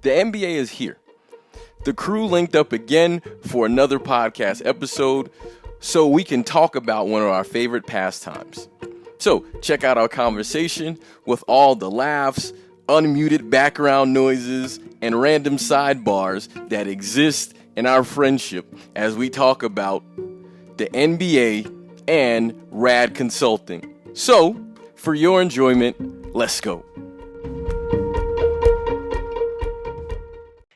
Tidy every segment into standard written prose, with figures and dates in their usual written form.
The NBA is here. The crew linked up again for another podcast episode so we can talk about one of our favorite pastimes. So check out our conversation with all the laughs, unmuted background noises, and random sidebars that exist in our friendship as we talk about the NBA and RAD Consulting. So, for your enjoyment, let's go.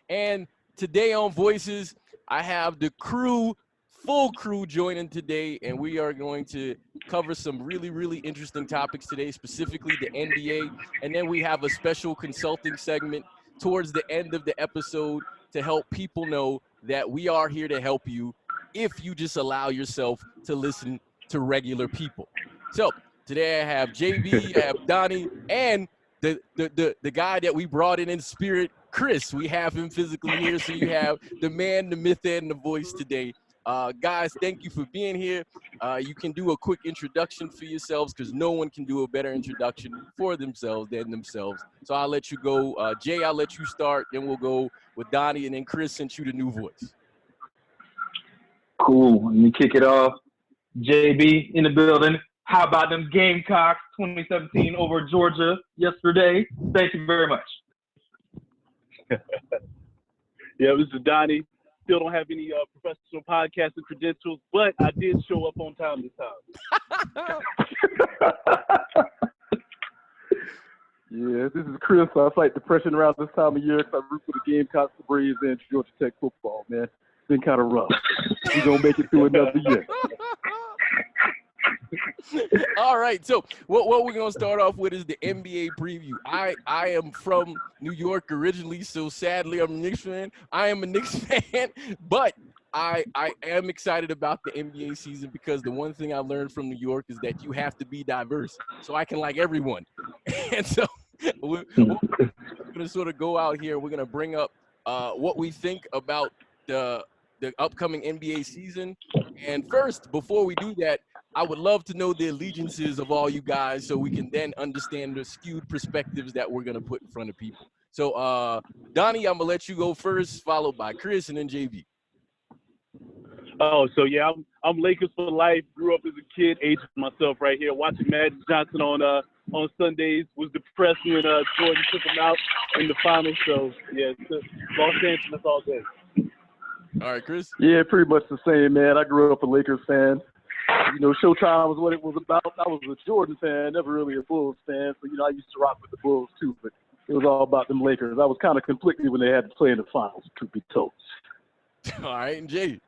And today on Voices, I have the crew, full crew joining today, and we are going to cover some really, really interesting topics today, specifically the NBA. And then we have a special consulting segment towards the end of the episode to help people know that we are here to help you if you just allow yourself to listen to regular people. So today I have JB, I have Donnie, and the guy that we brought in spirit, Chris. We have him physically here, so you have the man, the myth, and the voice today. Guys, thank you for being here. You can do a quick introduction for yourselves because no one can do a better introduction for themselves than themselves. So I'll let you go. Jay, I'll let you start. Then we'll go with Donnie, and then Chris, since you the new voice. Cool. Let me kick it off. JB in the building. How about them Gamecocks 2017 over Georgia yesterday? Thank you very much. Yeah, this is Donnie. Still don't have any professional podcasting credentials, but I did show up on time this time. Yeah, this is Chris. I fight depression around this time of year because I root for the Gamecocks, the Braves, and Georgia Tech football, man. It's been kind of rough. We're going to make it through another year. All right, so what we're going to start off with is the NBA preview. I am from New York originally, so sadly I'm a Knicks fan. I am a Knicks fan, but I am excited about the NBA season because the one thing I learned from New York is that you have to be diverse so I can like everyone. And so we're going to sort of go out here. We're going to bring up what we think about the upcoming NBA season. And first, before we do that, I would love to know the allegiances of all you guys so we can then understand the skewed perspectives that we're going to put in front of people. So, Donnie, I'm going to let you go first, followed by Chris, and then JV. Oh, so yeah, I'm Lakers for life. Grew up as a kid, aged myself right here, watching Magic Johnson on Sundays. Was depressed when Jordan took him out in the finals. So yeah, Los Angeles all day. All right, Chris? Yeah, pretty much the same, man. I grew up a Lakers fan. You know, Showtime was what it was about. I was a Jordan fan, never really a Bulls fan. So, you know, I used to rock with the Bulls too, but it was all about them Lakers. I was kind of conflicted when they had to play in the finals, truth be told. All right, and Jay?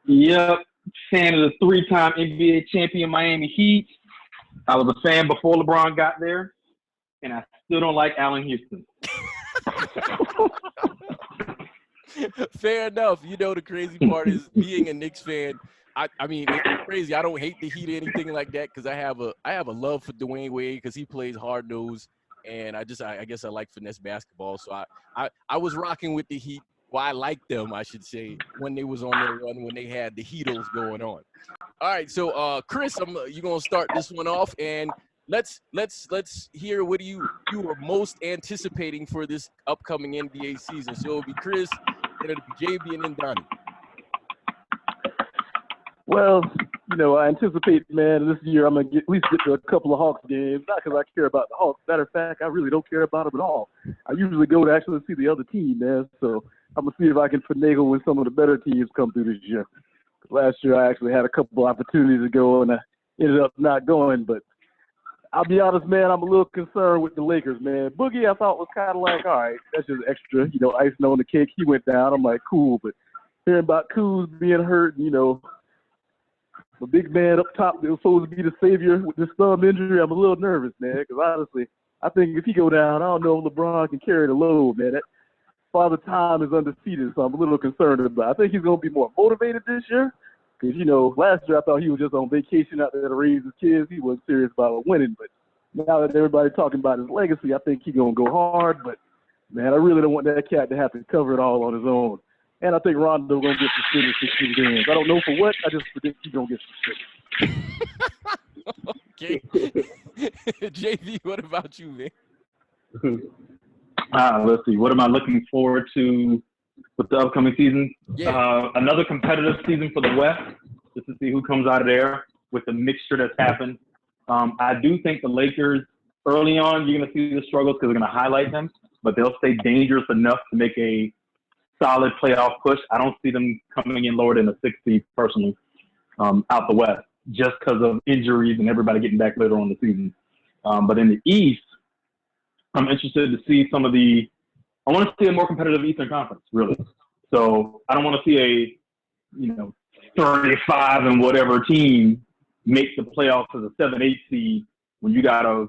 Yep. Fan of the three-time NBA champion Miami Heat. I was a fan before LeBron got there, and I still don't like Allen Houston. Fair enough. You know, the crazy part is being a Knicks fan. I mean, it's crazy. I don't hate the Heat or anything like that because I have a love for Dwayne Wade because he plays hard nose, and I guess I like finesse basketball. So I was rocking with the Heat. Well, I liked them, I should say, when they was on their run when they had the Heatles going on. All right, so Chris, you're gonna start this one off, and let's hear what you are most anticipating for this upcoming NBA season. So it'll be Chris, then it'll be JB, and then Donnie. Well, you know, I anticipate, man, this year I'm going to at least get to a couple of Hawks games. Not because I care about the Hawks. Matter of fact, I really don't care about them at all. I usually go to actually see the other team, man. So I'm going to see if I can finagle when some of the better teams come through this year. Last year I actually had a couple of opportunities to go, and I ended up not going. But I'll be honest, man, I'm a little concerned with the Lakers, man. Boogie, I thought, was kind of like, all right, that's just extra, you know, icing on the cake. He went down. I'm like, cool. But hearing about Kuz being hurt, you know, the big man up top that was supposed to be the savior with this thumb injury, I'm a little nervous, man, because honestly, I think if he go down, I don't know if LeBron can carry the load, man. That Father Time is undefeated, so I'm a little concerned about it. I think he's going to be more motivated this year because, you know, last year I thought he was just on vacation out there to raise his kids. He wasn't serious about winning, but now that everybody's talking about his legacy, I think he's going to go hard. But, man, I really don't want that cat to have to cover it all on his own. And I think Rondo going to get suspended 16 games. I don't know for what. I just predict he's going to get suspended. Okay. JV, what about you, man? Let's see. What am I looking forward to with the upcoming season? Yeah. Another competitive season for the West, just to see who comes out of there with the mixture that's happened. I do think the Lakers, early on, you're going to see the struggles because they're going to highlight them, but they'll stay dangerous enough to make a solid playoff push. I don't see them coming in lower than a 6 seed personally out the West, just because of injuries and everybody getting back later on in the season. But in the East, I'm interested to see some of the – I want to see a more competitive Eastern Conference, really. So I don't want to see a, 35 and whatever team make the playoffs as a 7-8 seed when you got a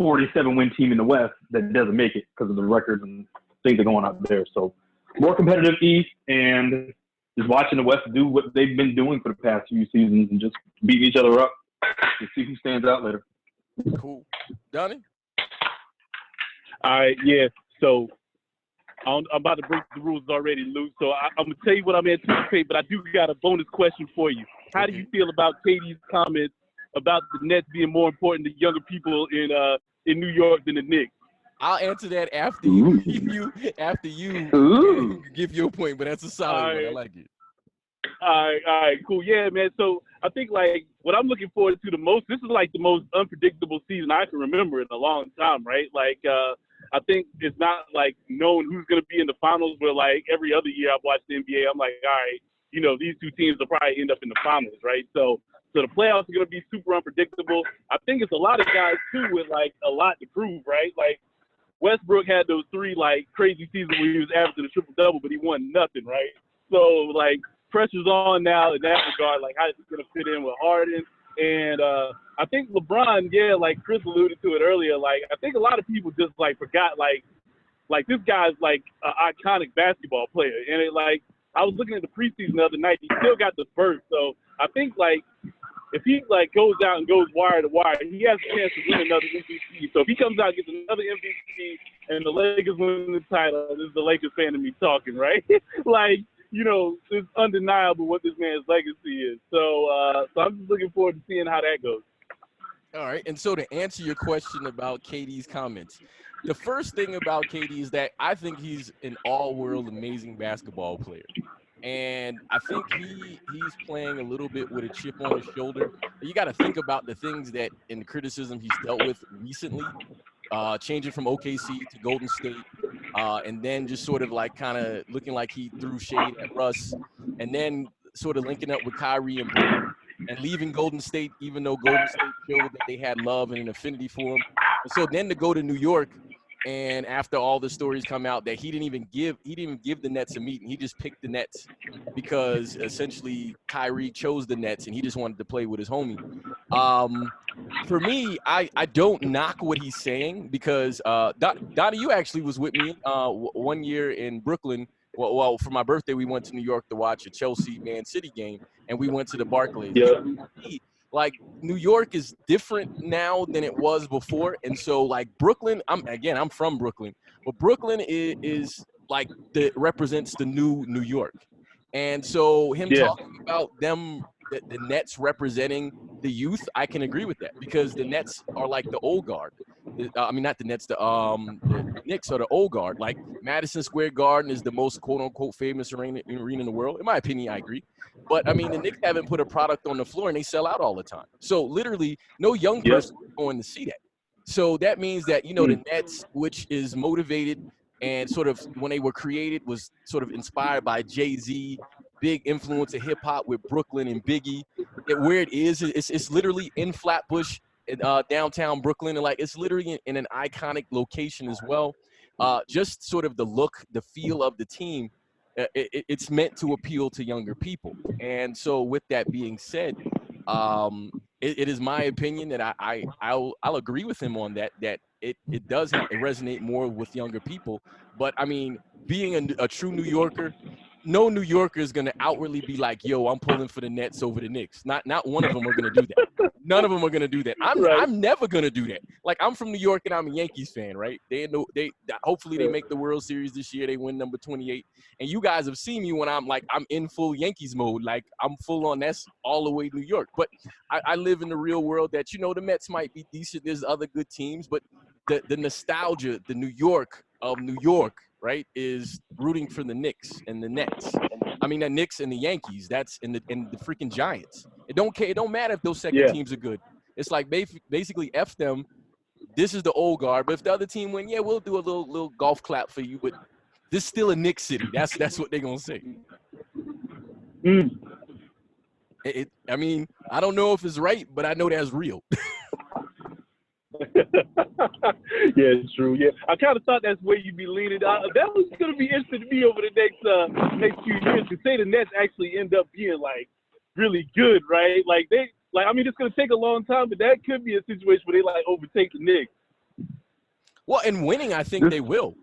47-win team in the West that doesn't make it because of the records and things that are going on there. So more competitive East and just watching the West do what they've been doing for the past few seasons and just beating each other up to see who stands out later. Cool. Donnie? All right, yeah. So I'm about to break the rules already, Lou. So I'm going to tell you what I'm anticipating, but I do got a bonus question for you. How do you feel about KD's comments about the Nets being more important to younger people in New York than the Knicks? I'll answer that after you give your point, but that's a solid one. I like it. All right, cool. Yeah, man. So I think like what I'm looking forward to the most, this is like the most unpredictable season I can remember in a long time, right? Like I think it's not like knowing who's gonna be in the finals, where like every other year I've watched the NBA, I'm like, all right, these two teams will probably end up in the finals, right? So the playoffs are gonna be super unpredictable. I think it's a lot of guys too with like a lot to prove, right? Like Westbrook had those 3 like crazy seasons where he was averaging a triple-double, but he won nothing, right? So like pressure's on now in that regard, like how is he gonna fit in with Harden? And I think LeBron, yeah, like Chris alluded to it earlier, like I think a lot of people just like forgot like this guy's like an iconic basketball player. And it like I was looking at the preseason the other night, he still got the spurt. So I think like if he like goes out and goes wire to wire, he has a chance to win another MVP. So if he comes out and gets another MVP and the Lakers win the title, this is the Lakers fan of me talking, right? Like, it's undeniable what this man's legacy is. So I'm just looking forward to seeing how that goes. All right. And so to answer your question about KD's comments, the first thing about KD is that I think he's an all-world amazing basketball player. And I think he's playing a little bit with a chip on his shoulder. You got to think about the things that in the criticism he's dealt with recently, changing from OKC to Golden State, and then just sort of like kind of looking like he threw shade at Russ, and then sort of linking up with Kyrie and leaving Golden State, even though Golden State showed that they had love and an affinity for him. And so then to go to New York, and after all the stories come out that he didn't even give the Nets a meeting. He just picked the Nets because essentially Kyrie chose the Nets and he just wanted to play with his homie. For me, I don't knock what he's saying because Donnie, you actually was with me 1 year in Brooklyn. Well, for my birthday, we went to New York to watch a Chelsea Man City game, and we went to the Barclays. Yeah. Like New York is different now than it was before, and so like Brooklyn, I'm from Brooklyn, but Brooklyn is like represents the new New York, and so him talking about them, the Nets representing the youth, I can agree with that because the Nets are like the old guard. I mean, not the Nets, the Knicks are the old guard. Like Madison Square Garden is the most quote unquote famous arena in the world. In my opinion, I agree. But I mean, the Knicks haven't put a product on the floor and they sell out all the time. So literally, no young person is going to see that. So that means that the Nets, which is motivated and sort of when they were created, was sort of inspired by Jay-Z, big influence of hip hop with Brooklyn and Biggie. Where it is, it's literally in Flatbush, downtown Brooklyn, and like it's literally in an iconic location as well. Just sort of the look, the feel of the team. It's meant to appeal to younger people. And so with that being said, it is my opinion that I'll agree with him on that it does resonate more with younger people. But I mean, being a true New Yorker, no New Yorker is going to outwardly be like, yo, I'm pulling for the Nets over the Knicks. Not one of them are going to do that. None of them are going to do that. I'm never going to do that. Like, I'm from New York and I'm a Yankees fan, right? Hopefully they make the World Series this year. They win number 28. And you guys have seen me when I'm in full Yankees mode. Like, I'm full on that's all the way New York. But I live in the real world that, the Mets might be decent. There's other good teams. But the nostalgia, the New York, of New York, right, is rooting for the Knicks and the Nets. I mean, the Knicks and the Yankees. That's in the freaking Giants. It don't care. It don't matter if those second teams are good. It's like basically F them. This is the old guard. But if the other team win, yeah, we'll do a little golf clap for you. But this is still a Knicks city. That's what they're gonna say. I mean, I don't know if it's right, but I know that's real. Yeah, it's true. Yeah, I kind of thought that's where you'd be leaning. That was going to be interesting to me over the next few years to say the Nets actually end up being like really good, right? Like I mean, it's going to take a long time, but that could be a situation where they like overtake the Knicks. Well, and winning, I think they will.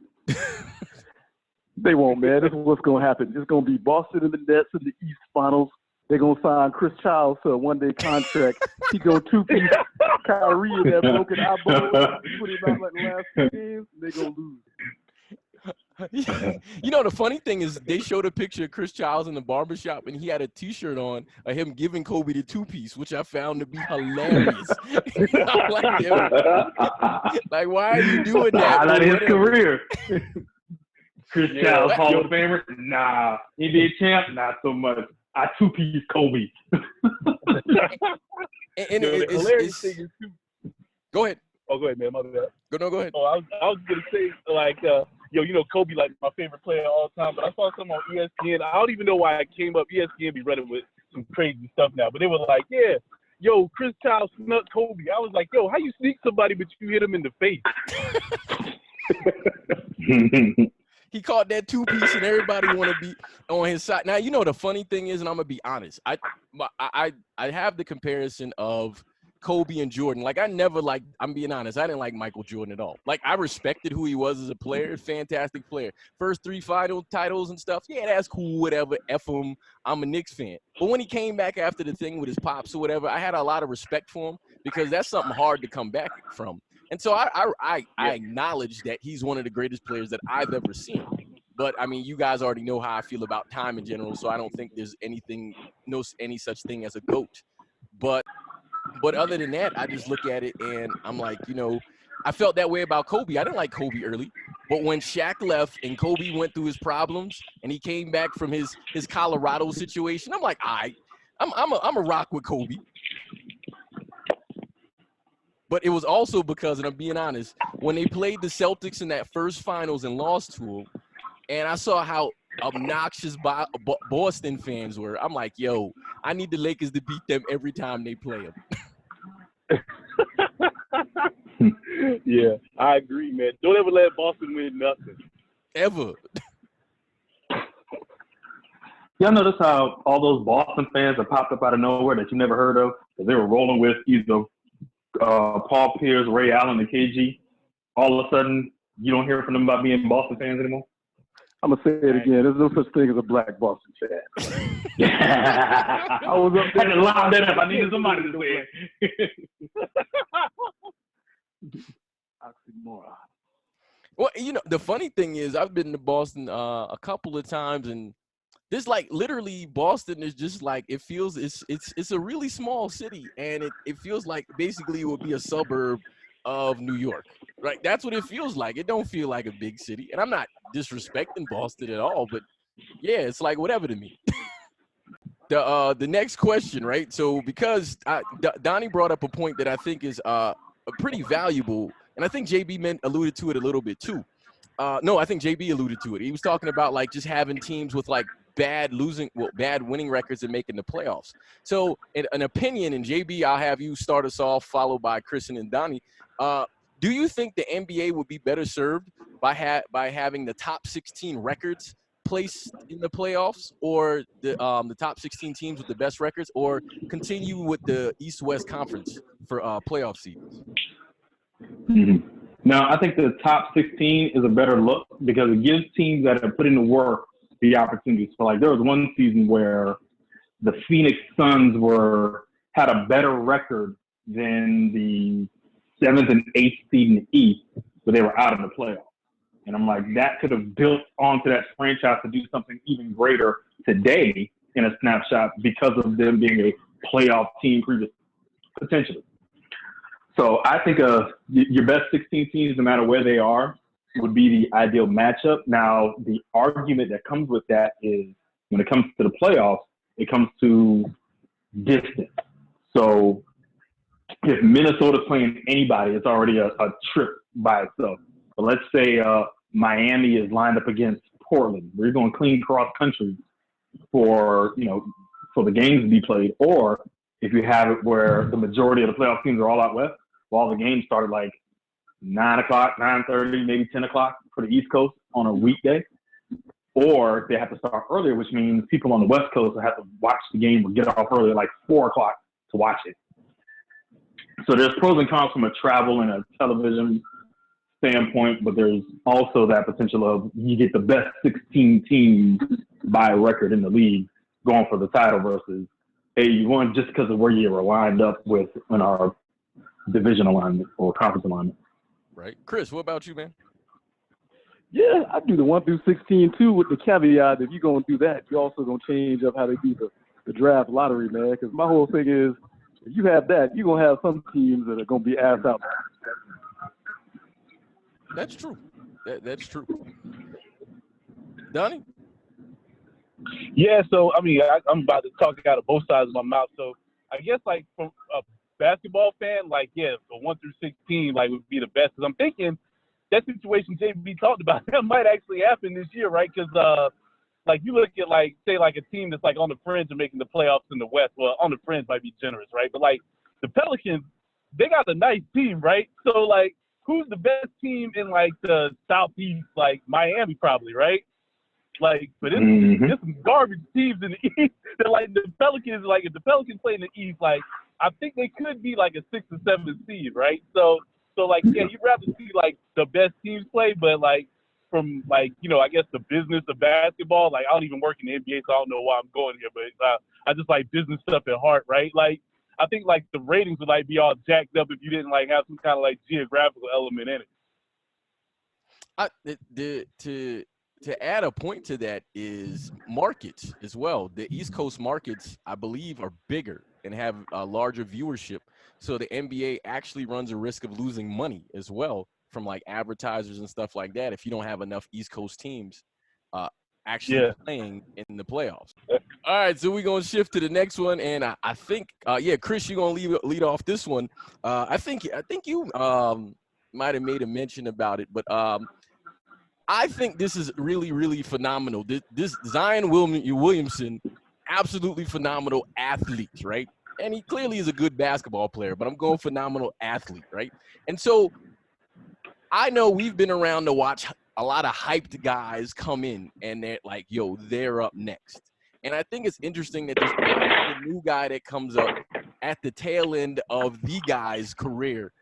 They won't, man. This is what's going to happen. It's going to be Boston and the Nets in the East Finals. They're going to sign Chris Childs to a one-day contract. He's going to two-piece Kyrie in that broken eyeball. Put him out like the last 2 games, and they're going to lose. You know, the funny thing is they showed a picture of Chris Childs in the barbershop, and he had a T-shirt on of him giving Kobe the two-piece, which I found to be hilarious. I'm like, like, why are you doing that? Highlight his career. Chris Childs, Hall of Famer? Nah. NBA champ? Not so much. I two-piece Kobe. and the hilarious thing is too. Go ahead. Oh, go ahead, man. My bad. Go ahead. Oh, I was gonna say like, you know, Kobe like my favorite player of all time. But I saw something on ESPN. I don't even know why it came up. ESPN be running with some crazy stuff now, but they were like, yeah, yo, Chris Childs snuck Kobe. I was like, yo, how you sneak somebody but you hit him in the face? He caught that two-piece, and everybody want to be on his side. Now, you know, the funny thing is, and I'm going to be honest, I have the comparison of Kobe and Jordan. Like, I'm being honest, I didn't like Michael Jordan at all. Like, I respected who he was as a player, fantastic player. First 3 final titles and stuff, yeah, that's cool, whatever, F him, I'm a Knicks fan. But when he came back after the thing with his pops or whatever, I had a lot of respect for him because that's something hard to come back from. And so I acknowledge that he's one of the greatest players that I've ever seen. But, I mean, you guys already know how I feel about time in general, so I don't think there's any such thing as a GOAT. But other than that, I just look at it and I'm like, you know, I felt that way about Kobe. I didn't like Kobe early. But when Shaq left and Kobe went through his problems and he came back from his Colorado situation, I'm like, I'm a rock with Kobe. But it was also because, and I'm being honest, when they played the Celtics in that first finals and lost to them, and I saw how obnoxious Boston fans were, I'm like, yo, I need the Lakers to beat them every time they play them. Yeah, I agree, man. Don't ever let Boston win nothing. Ever. Y'all notice how all those Boston fans that popped up out of nowhere that you never heard of, because they were rolling with either Paul Pierce, Ray Allen, and KG. All of a sudden, you don't hear from them about being Boston fans anymore? I'm going to say it again. There's no such thing as a black Boston fan. I was up there to line that up. I needed somebody to say it. Oxymoron. Well, you know, the funny thing is I've been to Boston a couple of times, and this, like, literally Boston is just like, it feels it's a really small city, and it feels like basically it would be a suburb of New York, right? That's what it feels like. It don't feel like a big city, and I'm not disrespecting Boston at all, but yeah, it's like whatever to me. The next question, right? So because Donnie brought up a point that I think is pretty valuable, and I think JB alluded to it a little bit too. No, I think JB alluded to it. He was talking about like just having teams with like bad winning records and making the playoffs. So an opinion, and JB, I'll have you start us off, followed by Chris and Donnie. Do you think the NBA would be better served by having the top 16 records placed in the playoffs, or the top 16 teams with the best records, or continue with the East-West Conference for playoff seasons? Mm-hmm. Now, I think the top 16 is a better look because it gives teams that have put in the work the opportunities. So, like, there was one season where the Phoenix Suns had a better record than the 7th and 8th seed in the East, but they were out of the playoffs. And I'm like, that could have built onto that franchise to do something even greater today in a snapshot because of them being a playoff team potentially. So I think your best 16 teams, no matter where they are, would be the ideal matchup. Now, the argument that comes with that is when it comes to the playoffs, it comes to distance. So if Minnesota's playing anybody, it's already a trip by itself. But let's say Miami is lined up against Portland. We're going clean cross country for the games to be played. Or if you have it where the majority of the playoff teams are all out west, well, the games started like 9 o'clock, 9:30, maybe 10 o'clock for the East Coast on a weekday. Or they have to start earlier, which means people on the West Coast will have to watch the game or get off early, like 4 o'clock to watch it. So there's pros and cons from a travel and a television standpoint, but there's also that potential of you get the best 16 teams by record in the league going for the title versus, hey, you won just because of where you were lined up with in our division alignment or conference alignment. Right. Chris, what about you, man? Yeah, I do the 1 through 16 too, with the caveat that if you're gonna do that, you're also gonna change up how they do the draft lottery, man. Because my whole thing is, if you have that, you're gonna have some teams that are gonna be ass out. That's true. That's true. Donnie? Yeah, so I mean, I'm about to talk out of both sides of my mouth. So I guess like from a basketball fan, like the 1 through 16 like would be the best. Because I'm thinking that situation JB talked about that might actually happen this year, right? Because like you look at like say like a team that's like on the fringe of making the playoffs in the West. Well, on the fringe might be generous, right? But like the Pelicans, they got a nice team, right? So like who's the best team in like the Southeast? Like Miami probably, right? Like, but there's some garbage teams in the East. That like the Pelicans, like if the Pelicans play in the East, like I think they could be like a 6 or 7 seed, right? So like you'd rather see like the best teams play, but like from like I guess the business of basketball, like I don't even work in the NBA, so I don't know why I'm going here, but I just like business stuff at heart, right? Like I think like the ratings would like be all jacked up if you didn't like have some kind of like geographical element in it. To add a point to that is markets as well. The East Coast markets, I believe, are bigger and have a larger viewership. So the NBA actually runs a risk of losing money as well from like advertisers and stuff like that if you don't have enough East Coast teams actually playing in the playoffs. All right, so we're going to shift to the next one. And I think, Chris, you're going to lead off this one. I think you might have made a mention about it, but I think this is really, really phenomenal. This Zion Williamson, absolutely phenomenal athlete, right? And he clearly is a good basketball player, but I'm going phenomenal athlete, right? And so I know we've been around to watch a lot of hyped guys come in, and they're like, yo, they're up next. And I think it's interesting that there's a new guy that comes up at the tail end of the guy's career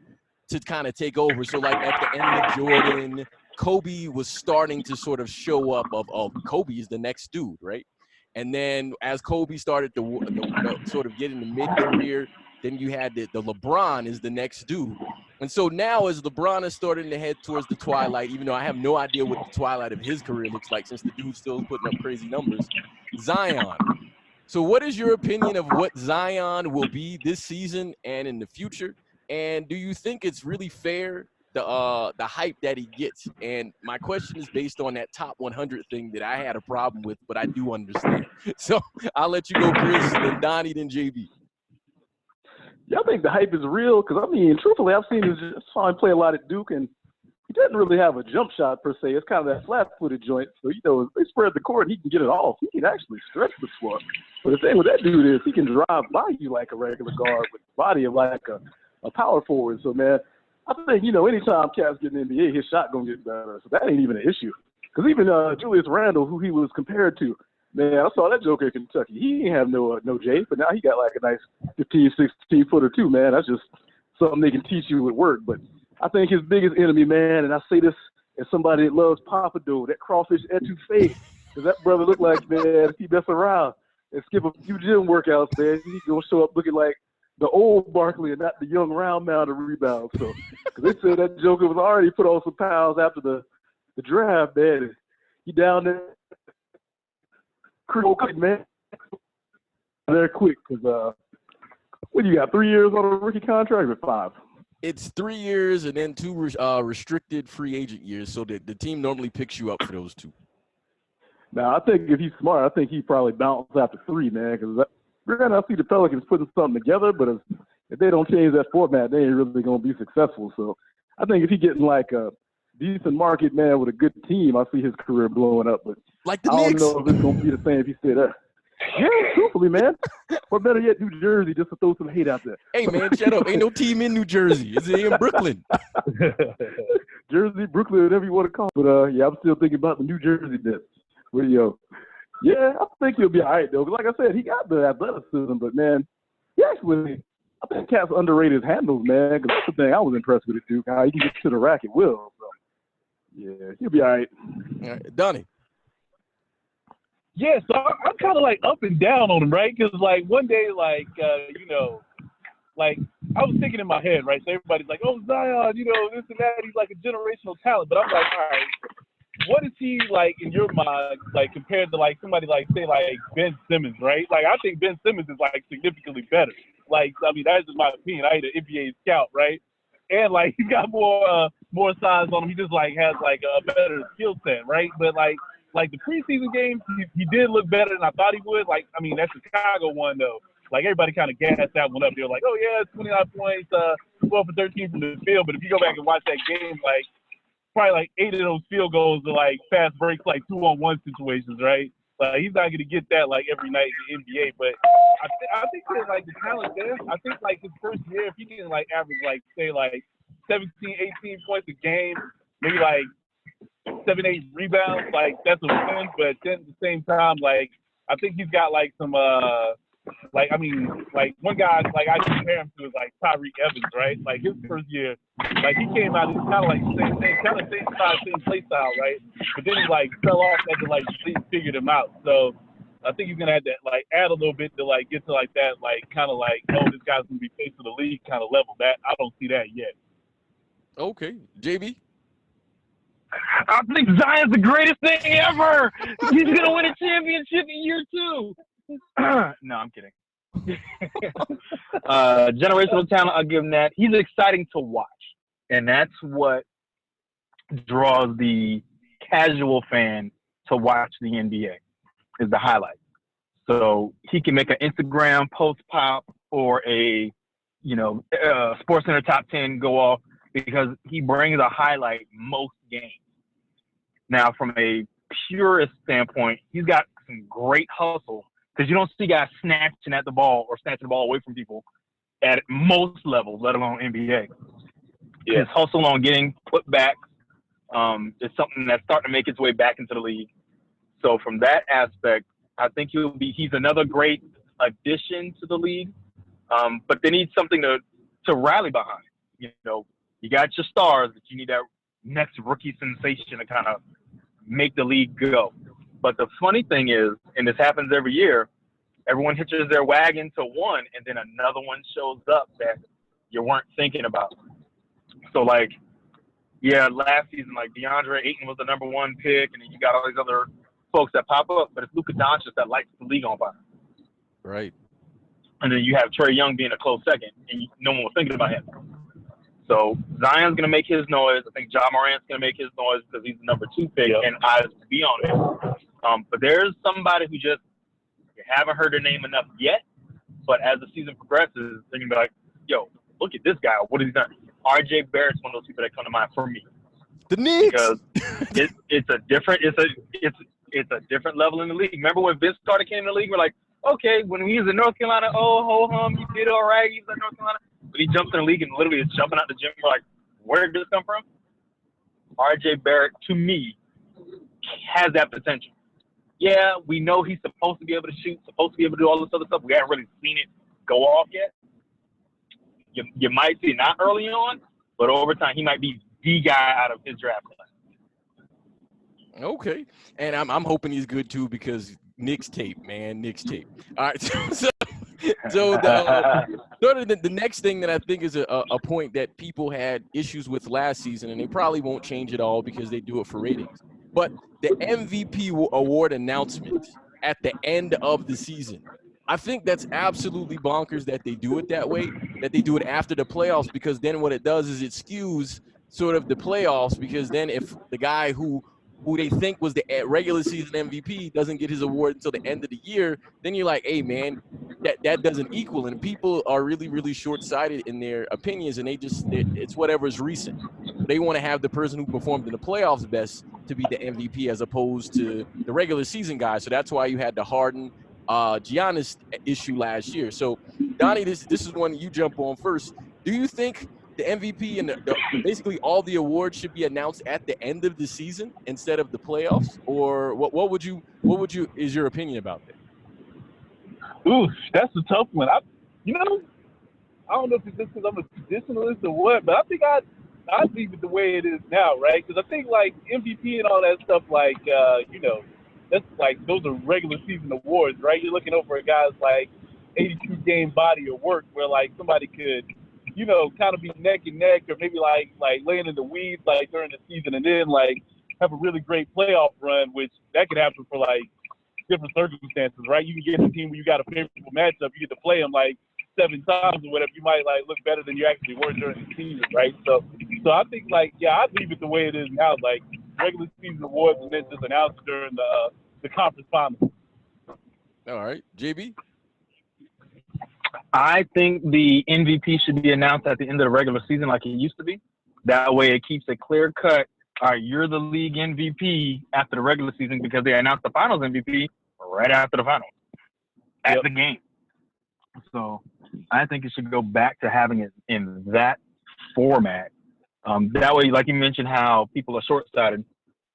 to kind of take over. So like at the end of Jordan, Kobe was starting to sort of show up of Kobe is the next dude, right? And then as Kobe started to sort of get into mid-career, then you had the LeBron is the next dude. And so now as LeBron is starting to head towards the twilight, even though I have no idea what the twilight of his career looks like since the dude's still putting up crazy numbers, Zion. So what is your opinion of what Zion will be this season and in the future? And do you think it's really fair, the hype that he gets? And my question is based on that top 100 thing that I had a problem with, but I do understand. So I'll let you go, Chris, then Donnie, then JB. Yeah, I think the hype is real because, I mean, truthfully, I've seen him play a lot at Duke, and he doesn't really have a jump shot per se. It's kind of that flat-footed joint. So, if they spread the court, he can get it off. He can actually stretch the floor. But the thing with that dude is he can drive by you like a regular guard with the body of like a power forward. So, man, I think, anytime Cavs get in the NBA, his shot going to get better. So that ain't even an issue. Because even Julius Randle, who he was compared to, man, I saw that joker in Kentucky. He didn't have no J, but now he got like a nice 15, 16-footer too, man. That's just something they can teach you at work. But I think his biggest enemy, man, and I say this as somebody that loves Papadour, that crawfish etouffee, because that brother look like, man, if he mess around and skip a few gym workouts, man, he's going to show up looking like the old Barkley and not the young round mound of rebounds. So, because they said that joker was already put on some pounds after the draft, man. He down there. Man, they're quick because what do you got? 3 years on a rookie contract or 5? it's 3 years and then 2 restricted free agent years, so the team normally picks you up for those 2. Now, I think if he's smart, I think he probably bounce after 3, man. Because I see the Pelicans putting something together, but if they don't change that format, they ain't really gonna be successful. So I think if he getting like a decent market, man, with a good team, I see his career blowing up. But Like the I don't Knicks. know if it's gonna be the same if he stay there. Yeah, truthfully, man. Or better yet, New Jersey, just to throw some hate out there. Hey, man, shut up. Ain't no team in New Jersey. It's in Brooklyn. Jersey, Brooklyn, whatever you want to call it. But, yeah, I'm still thinking about the New Jersey bit. Yeah, I think he'll be all right, though. Like I said, he got the athleticism, but, man, he actually – I think Cat's underrated handles, man, because that's the thing I was impressed with it, too, how he can get to the rack at will. So, yeah, he'll be all right. All right, Donnie. Yeah, so I'm kind of like up and down on him, right? Because like one day, like like I was thinking in my head, right? So everybody's like, "Oh, Zion, this and that. He's like a generational talent." But I'm like, all right, what is he like in your mind, like compared to like somebody like say like Ben Simmons, right? Like I think Ben Simmons is like significantly better. Like I mean, that's just my opinion. I ain't an NBA scout, right? And like he's got more size on him. He just like has like a better skill set, right? But like the preseason games, he did look better than I thought he would. Like, I mean, that Chicago one, though, like everybody kind of gassed that one up. They were like, oh, yeah, 29 points, 12 for 13 from the field. But if you go back and watch that game, like probably like 8 of those field goals are like fast breaks, like 2-on-1 situations, right? Like he's not going to get that like every night in the NBA. But I think there's like the talent there. I think like his first year, if he can like average like say like 17, 18 points a game, maybe like 7-8 rebounds, like that's a win. But then at the same time, like I think he's got like some like I mean, like one guy like I compare him to is like Tyreke Evans, right? Like his first year, like he came out, he's kind of like same size, same play style, right? But then he like fell off after like they figured him out. So I think he's gonna have to like add a little bit to like get to like that, like kind of like, oh, this guy's gonna be face of the league kind of level. That I don't see that yet. Okay, JB. I think Zion's the greatest thing ever. He's gonna win a championship in year 2. No, I'm kidding. Generational talent, I'll give him that. He's exciting to watch, and that's what draws the casual fan to watch the NBA is the highlights. So he can make an Instagram post pop or a Sports Center top 10 go off because he brings a highlight most games. Now, from a purist standpoint, he's got some great hustle because you don't see guys snatching at the ball or snatching the ball away from people at most levels, let alone NBA. Yeah. His hustle on getting put back is something that's starting to make its way back into the league. So from that aspect, I think he's another great addition to the league, but they need something to rally behind. You got your stars, but you need that next rookie sensation to kind of make the league go. But the funny thing is, and this happens every year, everyone hitches their wagon to one, and then another one shows up that you weren't thinking about. So, like, yeah, last season, like, DeAndre Ayton was the number 1 pick, and then you got all these other folks that pop up, but it's Luka Doncic that lights the league on fire. Right. And then you have Trae Young being a close second, and no one was thinking about him. So Zion's going to make his noise. I think Ja Morant's going to make his noise because he's the number 2 pick, and eyes will be on him. But there's somebody who you haven't heard their name enough yet, but as the season progresses, they're going to be like, yo, look at this guy. What has he done? R.J. Barrett's one of those people that come to mind for me. The Knicks. Because it's a different level in the league. Remember when Vince Carter came in the league? We're like, okay, when he was in North Carolina, he did all right. He's in North Carolina. But he jumps in the league and literally is jumping out the gym. We're like, where did this come from? R.J. Barrett, to me, has that potential. Yeah, we know he's supposed to be able to shoot, supposed to be able to do all this other stuff. We haven't really seen it go off yet. You might see it not early on, but over time, he might be the guy out of his draft class. Okay, and I'm hoping he's good too because Knicks tape, man, Knicks tape. All right, so the next thing that I think is a point that people had issues with last season, and they probably won't change it all because they do it for ratings. But the MVP award announcement at the end of the season, I think that's absolutely bonkers that they do it that way, that they do it after the playoffs, because then what it does is it skews sort of the playoffs, because then if the guy who they think was the regular season MVP doesn't get his award until the end of the year, then you're like, hey, man, that doesn't equal. And people are really, really short-sighted in their opinions, and it's whatever's recent. They want to have the person who performed in the playoffs best to be the MVP as opposed to the regular season guy. So that's why you had the Harden Giannis issue last year. So, Donnie, this is one you jump on first. Do you think the MVP and basically all the awards should be announced at the end of the season instead of the playoffs, or what would you is your opinion about that? Ooh, that's a tough one. I don't know if it's just because I'm a traditionalist or what, but I think I'd leave it the way it is now, right? Because I think like MVP and all that stuff, like that's like those are regular season awards, right? You're looking over a guy's like 82 game body of work where like somebody could, kind of be neck and neck, or maybe like laying in the weeds like during the season, and then like have a really great playoff run, which that could happen for like different circumstances, right? You can get a team where you got a favorable matchup, you get to play them like 7 times or whatever, you might like look better than you actually were during the season, right? So I think like I'd leave it the way it is now, like regular season awards and then just announced during the conference finals. All right, JB. I think the MVP should be announced at the end of the regular season like it used to be. That way it keeps a clear cut. All right, you're the league MVP after the regular season, because they announced the finals MVP right after the finals at the game. So I think it should go back to having it in that format. That way, like you mentioned, how people are short-sighted.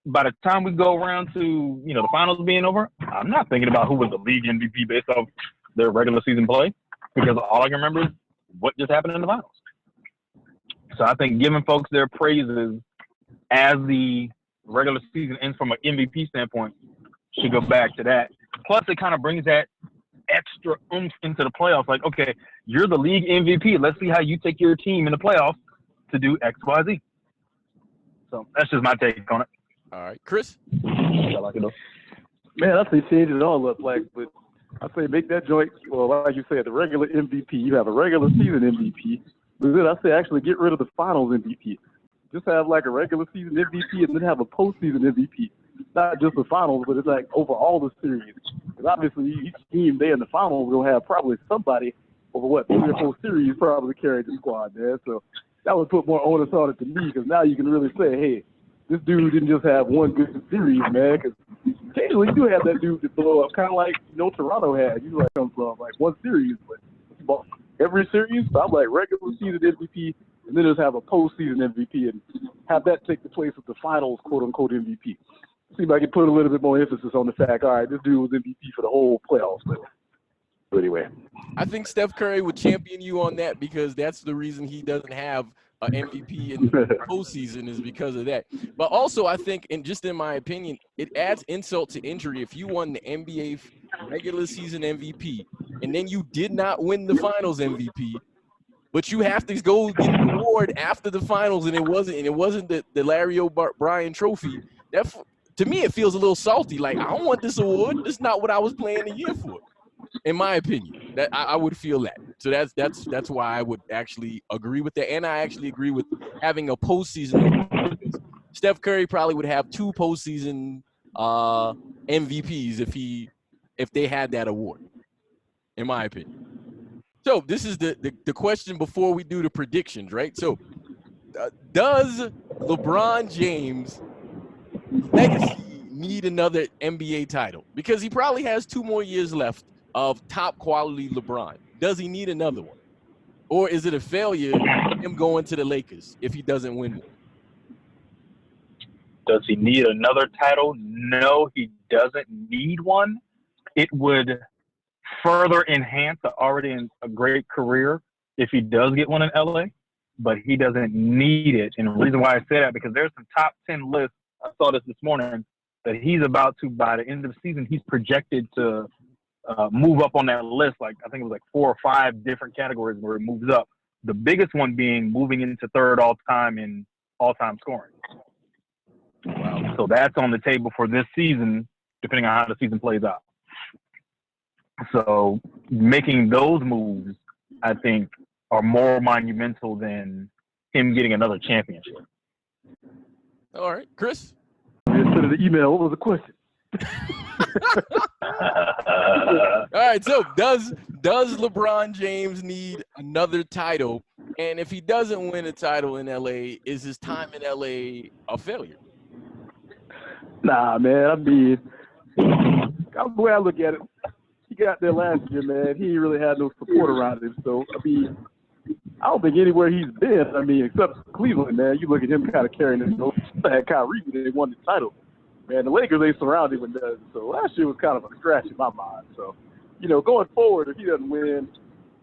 By the time we go around to, the finals being over, I'm not thinking about who was the league MVP based off their regular season play, because all I can remember is what just happened in the finals. So I think giving folks their praises as the regular season ends from an MVP standpoint should go back to that. Plus, it kind of brings that extra oomph into the playoffs. Like, okay, you're the league MVP. Let's see how you take your team in the playoffs to do X, Y, Z. So that's just my take on it. All right, Chris. I like it though. Man, I say change it all up. Like, but I say make that joint. Well, like you said, the regular MVP. You have a regular season MVP. But then I say actually get rid of the finals MVP. Just have like a regular season MVP and then have a postseason MVP. Not just the finals, but it's like over all the series. Because obviously each team there in the finals will have probably somebody over 3 or 4 series probably carry the squad there. So that would put more onus on it to me, because now you can really say, hey, this dude didn't just have one good series, man. Because occasionally you do have that dude that blow up, kind of like Toronto had. You like come from like one series, but every series, so I'm like regular season MVP, and then just have a postseason MVP and have that take the place of the finals quote unquote MVP. See if I can put a little bit more emphasis on the fact, all right, this dude was MVP for the whole playoffs. But anyway, I think Steph Curry would champion you on that, because that's the reason he doesn't have an MVP in the postseason, is because of that. But also, I think, and just in my opinion, it adds insult to injury if you won the NBA regular season MVP and then you did not win the finals MVP, but you have to go get an award after the finals, and it wasn't the Larry O'Brien trophy. That, to me, it feels a little salty. Like, I don't want this award. This is not what I was playing the year for. In my opinion, that I would feel that. So that's why I would actually agree with that, and I actually agree with having a postseason. Steph Curry probably would have 2 postseason MVPs if they had that award, in my opinion. So this is the question before we do the predictions, right? So does LeBron James' legacy need another NBA title? Because he probably has 2 more years left of top quality LeBron. Does he need another one? Or is it a failure, him going to the Lakers, if he doesn't win one? Does he need another title? No, he doesn't need one. It would further enhance already a great career if he does get one in LA, but he doesn't need it. And the reason why I say that, because there's some top 10 lists, I saw this morning, that he's about to, by the end of the season, he's projected to move up on that list. Like, I think it was like 4 or 5 different categories where it moves up. The biggest one being moving into 3rd all-time in all-time scoring. Wow. So that's on the table for this season, depending on how the season plays out. So making those moves, I think, are more monumental than him getting another championship. All right, Chris. Instead of the email, what was the question? All right, so does LeBron James need another title? And if he doesn't win a title in LA, is his time in LA a failure? Nah, man. I mean, the way I look at it, he got there last year, man. He really had no support around him. So, I mean, I don't think anywhere he's been, I mean, except Cleveland, man, you look at him kind of carrying it. Had Kyrie, they won the title. Man, the Lakers, they surround him with that. So last year was kind of a scratch in my mind. So, going forward, if he doesn't win,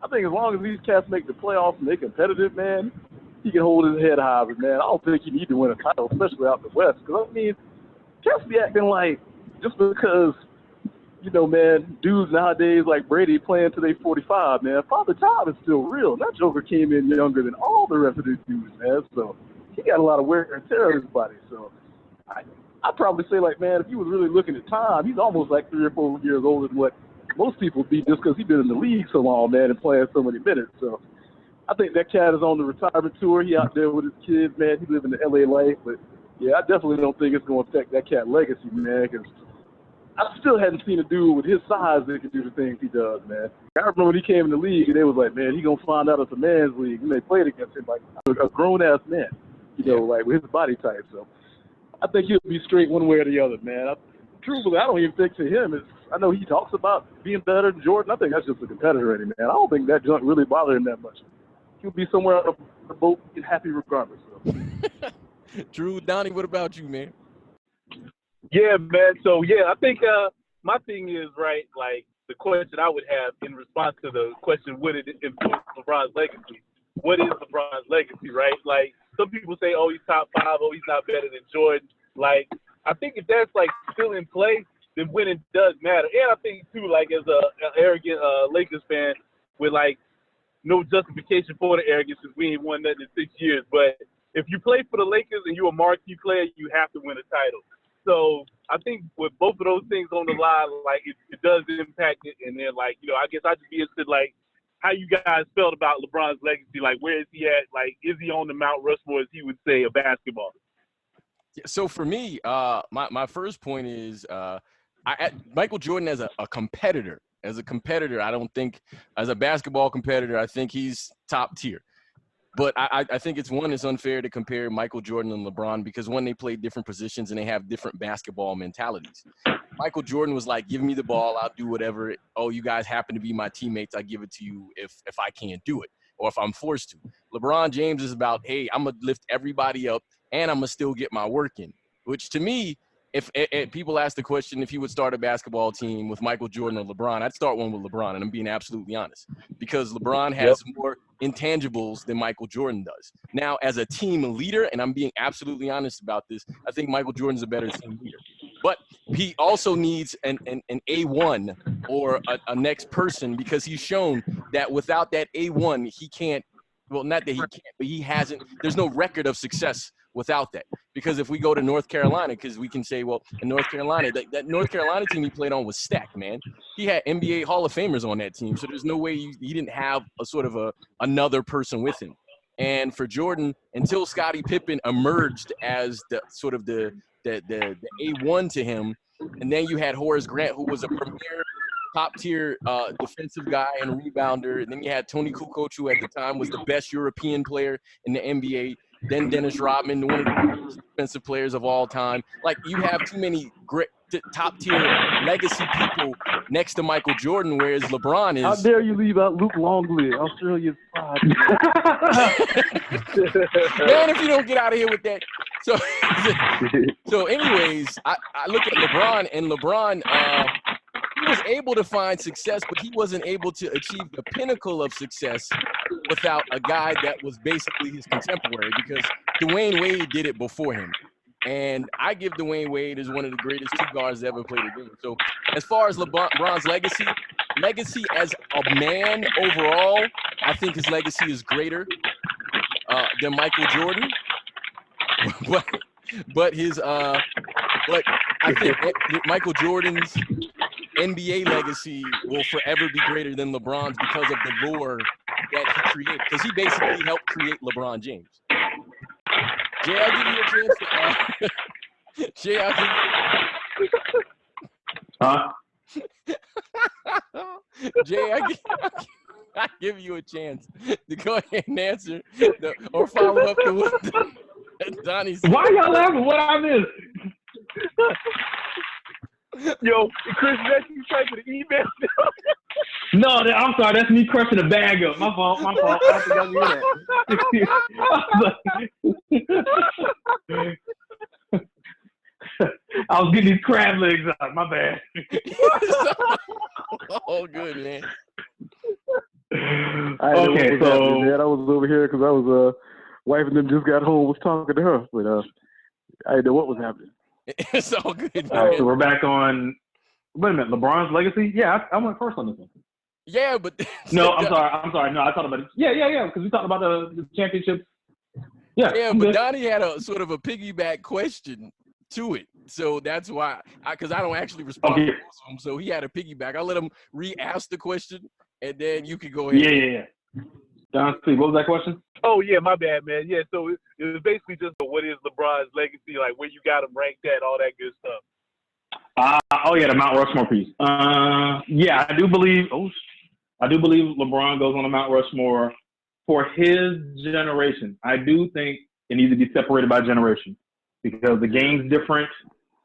I think as long as these cats make the playoffs and they're competitive, man, he can hold his head high. But, man, I don't think he need to win a title, especially out the West. Because, I mean, cats be acting like just because, man, dudes nowadays like Brady playing till they 45, man, Father Time is still real. That Joker came in younger than all the rest of these dudes, man. So he got a lot of wear and tear on his body. So I'd probably say, like, man, if he was really looking at time, he's almost like 3 or 4 years older than what most people be just because he's been in the league so long, man, and playing so many minutes. So I think that cat is on the retirement tour. He out there with his kids, man. He living the L.A. life. But, yeah, I definitely don't think it's going to affect that cat legacy, man, because I still hadn't seen a dude with his size that can do the things he does, man. I remember when he came in the league, and they was like, man, he going to find out it's a man's league. And they played against him like a grown-ass man, like with his body type. So I think he'll be straight one way or the other, man. Truthfully, I don't even think to him I know he talks about being better than Jordan. I think that's just a competitor in him, man. I don't think that junk really bothered him that much. He'll be somewhere on the boat and happy regardless. So. Drew, Donnie, what about you, man? Yeah, man. So, yeah, I think my thing is, right, like the question I would have in response to the question, would it influence LeBron's legacy? What is LeBron's legacy, right? Like, some people say, oh, he's top 5, oh, he's not better than Jordan. Like, I think if that's, like, still in play, then winning does matter. And I think, too, like, as an arrogant Lakers fan with, like, no justification for the arrogance because we ain't won nothing in 6 years. But if you play for the Lakers and you're a marquee player, you have to win a title. So I think with both of those things on the line, like, it does impact it. And then, like, I guess I'd just be interested, like, how you guys felt about LeBron's legacy. Like, where is he at? Like, is he on the Mount Rushmore, as he would say, of basketball? So for me, my first point is Michael Jordan as a competitor. As a competitor, I don't think – as a basketball competitor, I think he's top tier. But I think it's unfair to compare Michael Jordan and LeBron because, one, they play different positions and they have different basketball mentalities. Michael Jordan was like, give me the ball, I'll do whatever. Oh, you guys happen to be my teammates, I give it to you if I can't do it or if I'm forced to. LeBron James is about, hey, I'm going to lift everybody up and I'm going to still get my work in, which to me, if people ask the question if he would start a basketball team with Michael Jordan or LeBron, I'd start one with LeBron, and I'm being absolutely honest, because LeBron has more intangibles than Michael Jordan does. Now, as a team leader, and I'm being absolutely honest about this, I think Michael Jordan's a better team leader. But he also needs an A1 or a next person because he's shown that without that A1, he can't – well, not that he can't, but he hasn't – there's no record of success without that. Because if we go to North Carolina, because we can say, well, in North Carolina, that North Carolina team he played on was stacked, man. He had NBA Hall of Famers on that team, so there's no way he didn't have a sort of another person with him. And for Jordan, until Scottie Pippen emerged as the sort of the A1 to him, and then you had Horace Grant, who was a premier top-tier defensive guy and rebounder, and then you had Tony Kukoc, who at the time was the best European player in the NBA. Then Dennis Rodman, one of the greatest defensive players of all time. Like, you have too many great top-tier legacy people next to Michael Jordan, whereas LeBron is – How dare you leave out Luke Longley, Australia's five. Man, if you don't get out of here with that. So anyways, I look at LeBron, and LeBron he was able to find success, but he wasn't able to achieve the pinnacle of success without a guy that was basically his contemporary, because Dwayne Wade did it before him. And I give Dwayne Wade as one of the greatest two guards that ever played the game. So as far as LeBron's legacy as a man overall, I think his legacy is greater than Michael Jordan. But I think Michael Jordan's NBA legacy will forever be greater than LeBron's because of the lore that he created. Because he basically helped create LeBron James. Jay, I'll give you a chance to Jay, I'll give you Huh? Jay, I give you a chance to go ahead and answer or follow up to what Donnie said. Why y'all laughing? What I missed? Yo, Chris, that's you typing the email. No, I'm sorry. That's me crushing the bag up. My fault. I don't think I knew that. I was getting these crab legs out. My bad. Oh, good, man. Okay, so man, I was over here because I was wife and them just got home, was talking to her, but I didn't know what was happening. It's all good, man. All right, so we're back on. Wait a minute, LeBron's legacy? Yeah, I went first on this one. Yeah, but No, I'm sorry. No, I thought about it. Yeah, because we talked about the championships. Yeah, but Donnie had a sort of a piggyback question to it, so that's why. Because I don't actually respond to most of them, so he had a piggyback. I'll let him re-ask the question, and then you can go ahead. Yeah. Don, what was that question? Oh, yeah, my bad, man. Yeah, so it was basically just what is LeBron's legacy, like where you got him ranked at, all that good stuff. The Mount Rushmore piece. Yeah, I do believe LeBron goes on the Mount Rushmore for his generation. I do think it needs to be separated by generation because the game's different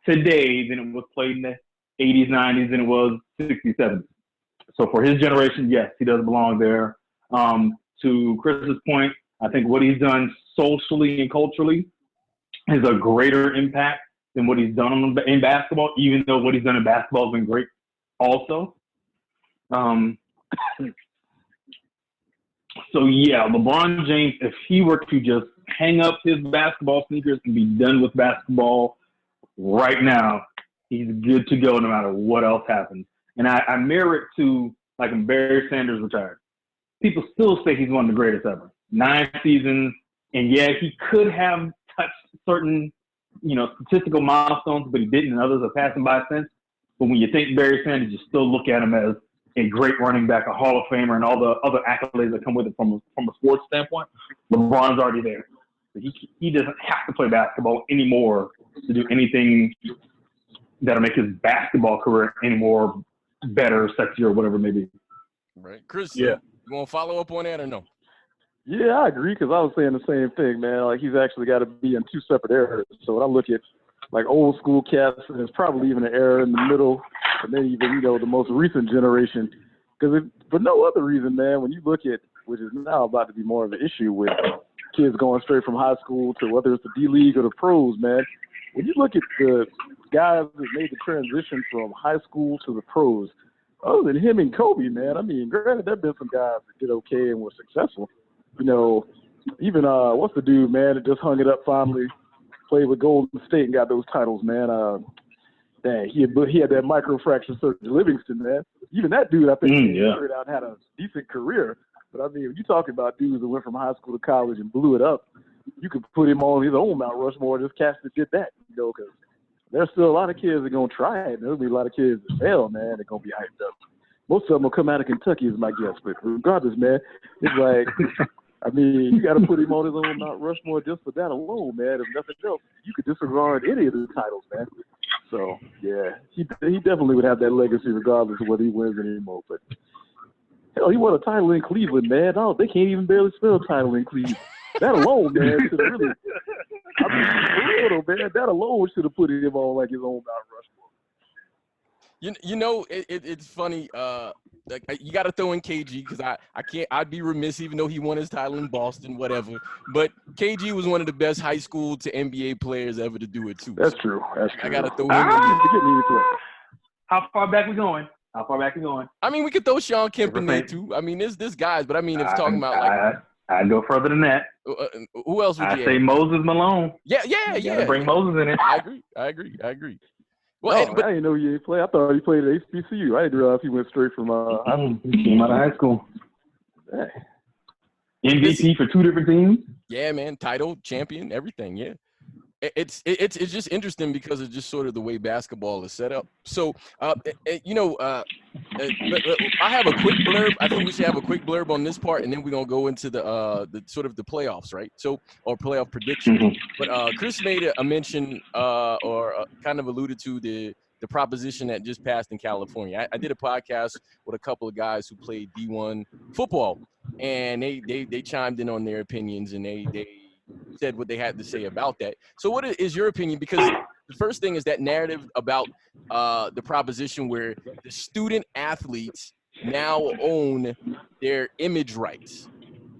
today than it was played in the 80s, 90s, than it was 60s, 70s. So for his generation, yes, he does belong there. To Chris's point, I think what he's done socially and culturally is a greater impact than what he's done in basketball, even though what he's done in basketball has been great also. So, yeah, LeBron James, if he were to just hang up his basketball sneakers and be done with basketball right now, he's good to go no matter what else happens. And I mirror it to, like, when Barry Sanders retired. People still say he's one of the greatest ever. 9 seasons, and yeah, he could have touched certain, statistical milestones, but he didn't, and others have passed him by since. But when you think Barry Sanders, you still look at him as a great running back, a Hall of Famer, and all the other accolades that come with it from a sports standpoint. LeBron's already there. So he doesn't have to play basketball anymore to do anything that'll make his basketball career any more better, sexier, or whatever it may be. Right. Chris, yeah. You want to follow up on that or no? Yeah, I agree because I was saying the same thing, man. Like, he's actually got to be in 2 separate eras. So when I look at, like, old school cats, and there's probably even an era in the middle, and then even, the most recent generation. Because for no other reason, man, when you look at, which is now about to be more of an issue with kids going straight from high school to whether it's the D-League or the pros, man, when you look at the guys that made the transition from high school to the pros, other than him and Kobe, man, I mean, granted, there have been some guys that did okay and were successful. Even what's the dude, man, that just hung it up finally, played with Golden State and got those titles, man. He had that microfracture surgery, Livingston, man. Even that dude, I think, figured out and had a decent career. But, I mean, when you talk about dudes that went from high school to college and blew it up, you could put him on his own Mount Rushmore, just cats that did that, because there's still a lot of kids that are going to try it. There'll be a lot of kids that fail, man. They're going to be hyped up. Most of them will come out of Kentucky, is my guess. But regardless, man, it's like, I mean, you got to put him on his own Mount Rushmore just for that alone, man. If nothing else, you could disregard any of the titles, man. So, yeah, he definitely would have that legacy regardless of whether he wins anymore. But, hell, he won a title in Cleveland, man. Oh, they can't even barely spell title in Cleveland. That alone, man, should have really – I mean, for real, though, man, that alone should have put him on, like, his own Mount Rushmore. It's funny. Like, you got to throw in KG because I can't. I'd be remiss even though he won his title in Boston, whatever. But KG was one of the best high school to NBA players ever to do it too. That's true. I got to throw him in. How far back we going? I mean, we could throw Sean Kemp in there too. I mean, there's guys, but I mean, if talking about like. I'd go further than that. Who else would you say Moses Malone. Yeah. Bring Moses in it. I agree. Well, I didn't know he played. I thought he played at HBCU. I didn't realize he went straight from he came out of high school. Hey. MVP for 2 different teams. Yeah, man. Title, champion, everything. Yeah. it's just interesting because it's just sort of the way basketball is set up. So, I have a quick blurb. I think we should have a quick blurb on this part, and then we're gonna go into the sort of the playoffs, right? So, or playoff predictions. But Chris made a mention or kind of alluded to the proposition that just passed in California. I did a podcast with a couple of guys who played D1 football, and they chimed in on their opinions, and they said what they had to say about that. So what is your opinion? Because the first thing is that narrative about the proposition where the student athletes now own their image rights.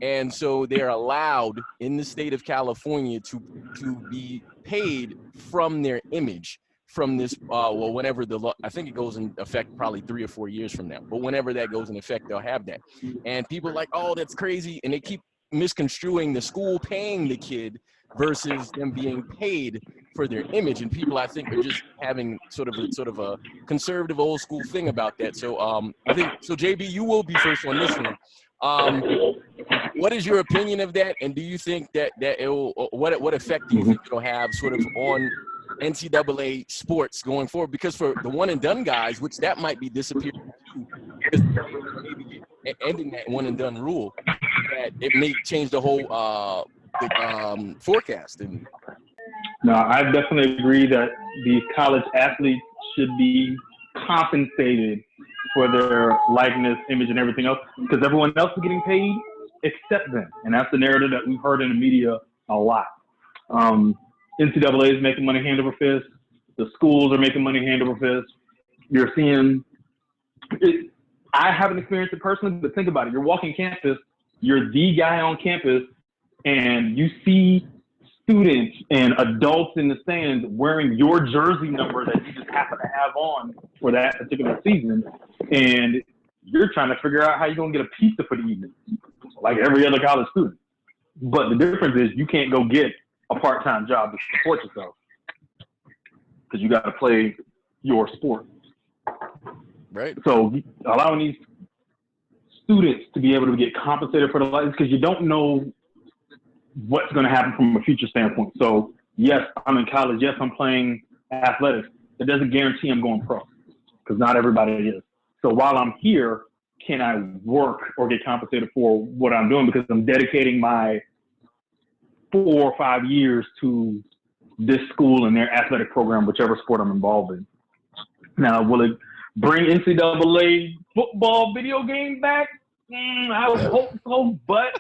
And so they're allowed in the state of California to be paid from their image from this, whenever the law, I think it goes in effect probably 3 or 4 years from now, but whenever that goes in effect, they'll have that. And people are like, oh, that's crazy. And they keep misconstruing the school paying the kid versus them being paid for their image. And people, I think, are just having sort of a conservative old school thing about that. So I think, so JB, you will be first on this one. What is your opinion of that? And do you think that it will, what effect do you think it'll have sort of on NCAA sports going forward? Because for the one and done guys, which that might be disappearing too, because maybe ending that one and done rule, that it may change the whole forecast. And no, I definitely agree that these college athletes should be compensated for their likeness, image, and everything else, because everyone else is getting paid except them. And that's the narrative that we've heard in the media a lot. NCAA is making money hand over fist. The schools are making money hand over fist. You're seeing it. I haven't experienced it personally, but think about it. You're walking campus, you're the guy on campus, and you see students and adults in the stands wearing your jersey number that you just happen to have on for that particular season, and you're trying to figure out how you're going to get a pizza for the evening, like every other college student. But the difference is you can't go get a part-time job to support yourself because you got to play your sport. right. So allowing these students to be able to get compensated for the license, because you don't know what's going to happen from a future standpoint. So yes, I'm in college. Yes, I'm playing athletics. It doesn't guarantee I'm going pro, because not everybody is. So while I'm here, can I work or get compensated for what I'm doing? Because I'm dedicating my 4 or 5 years to this school and their athletic program, whichever sport I'm involved in. Now, will it bring NCAA football video game back? I would hope so, but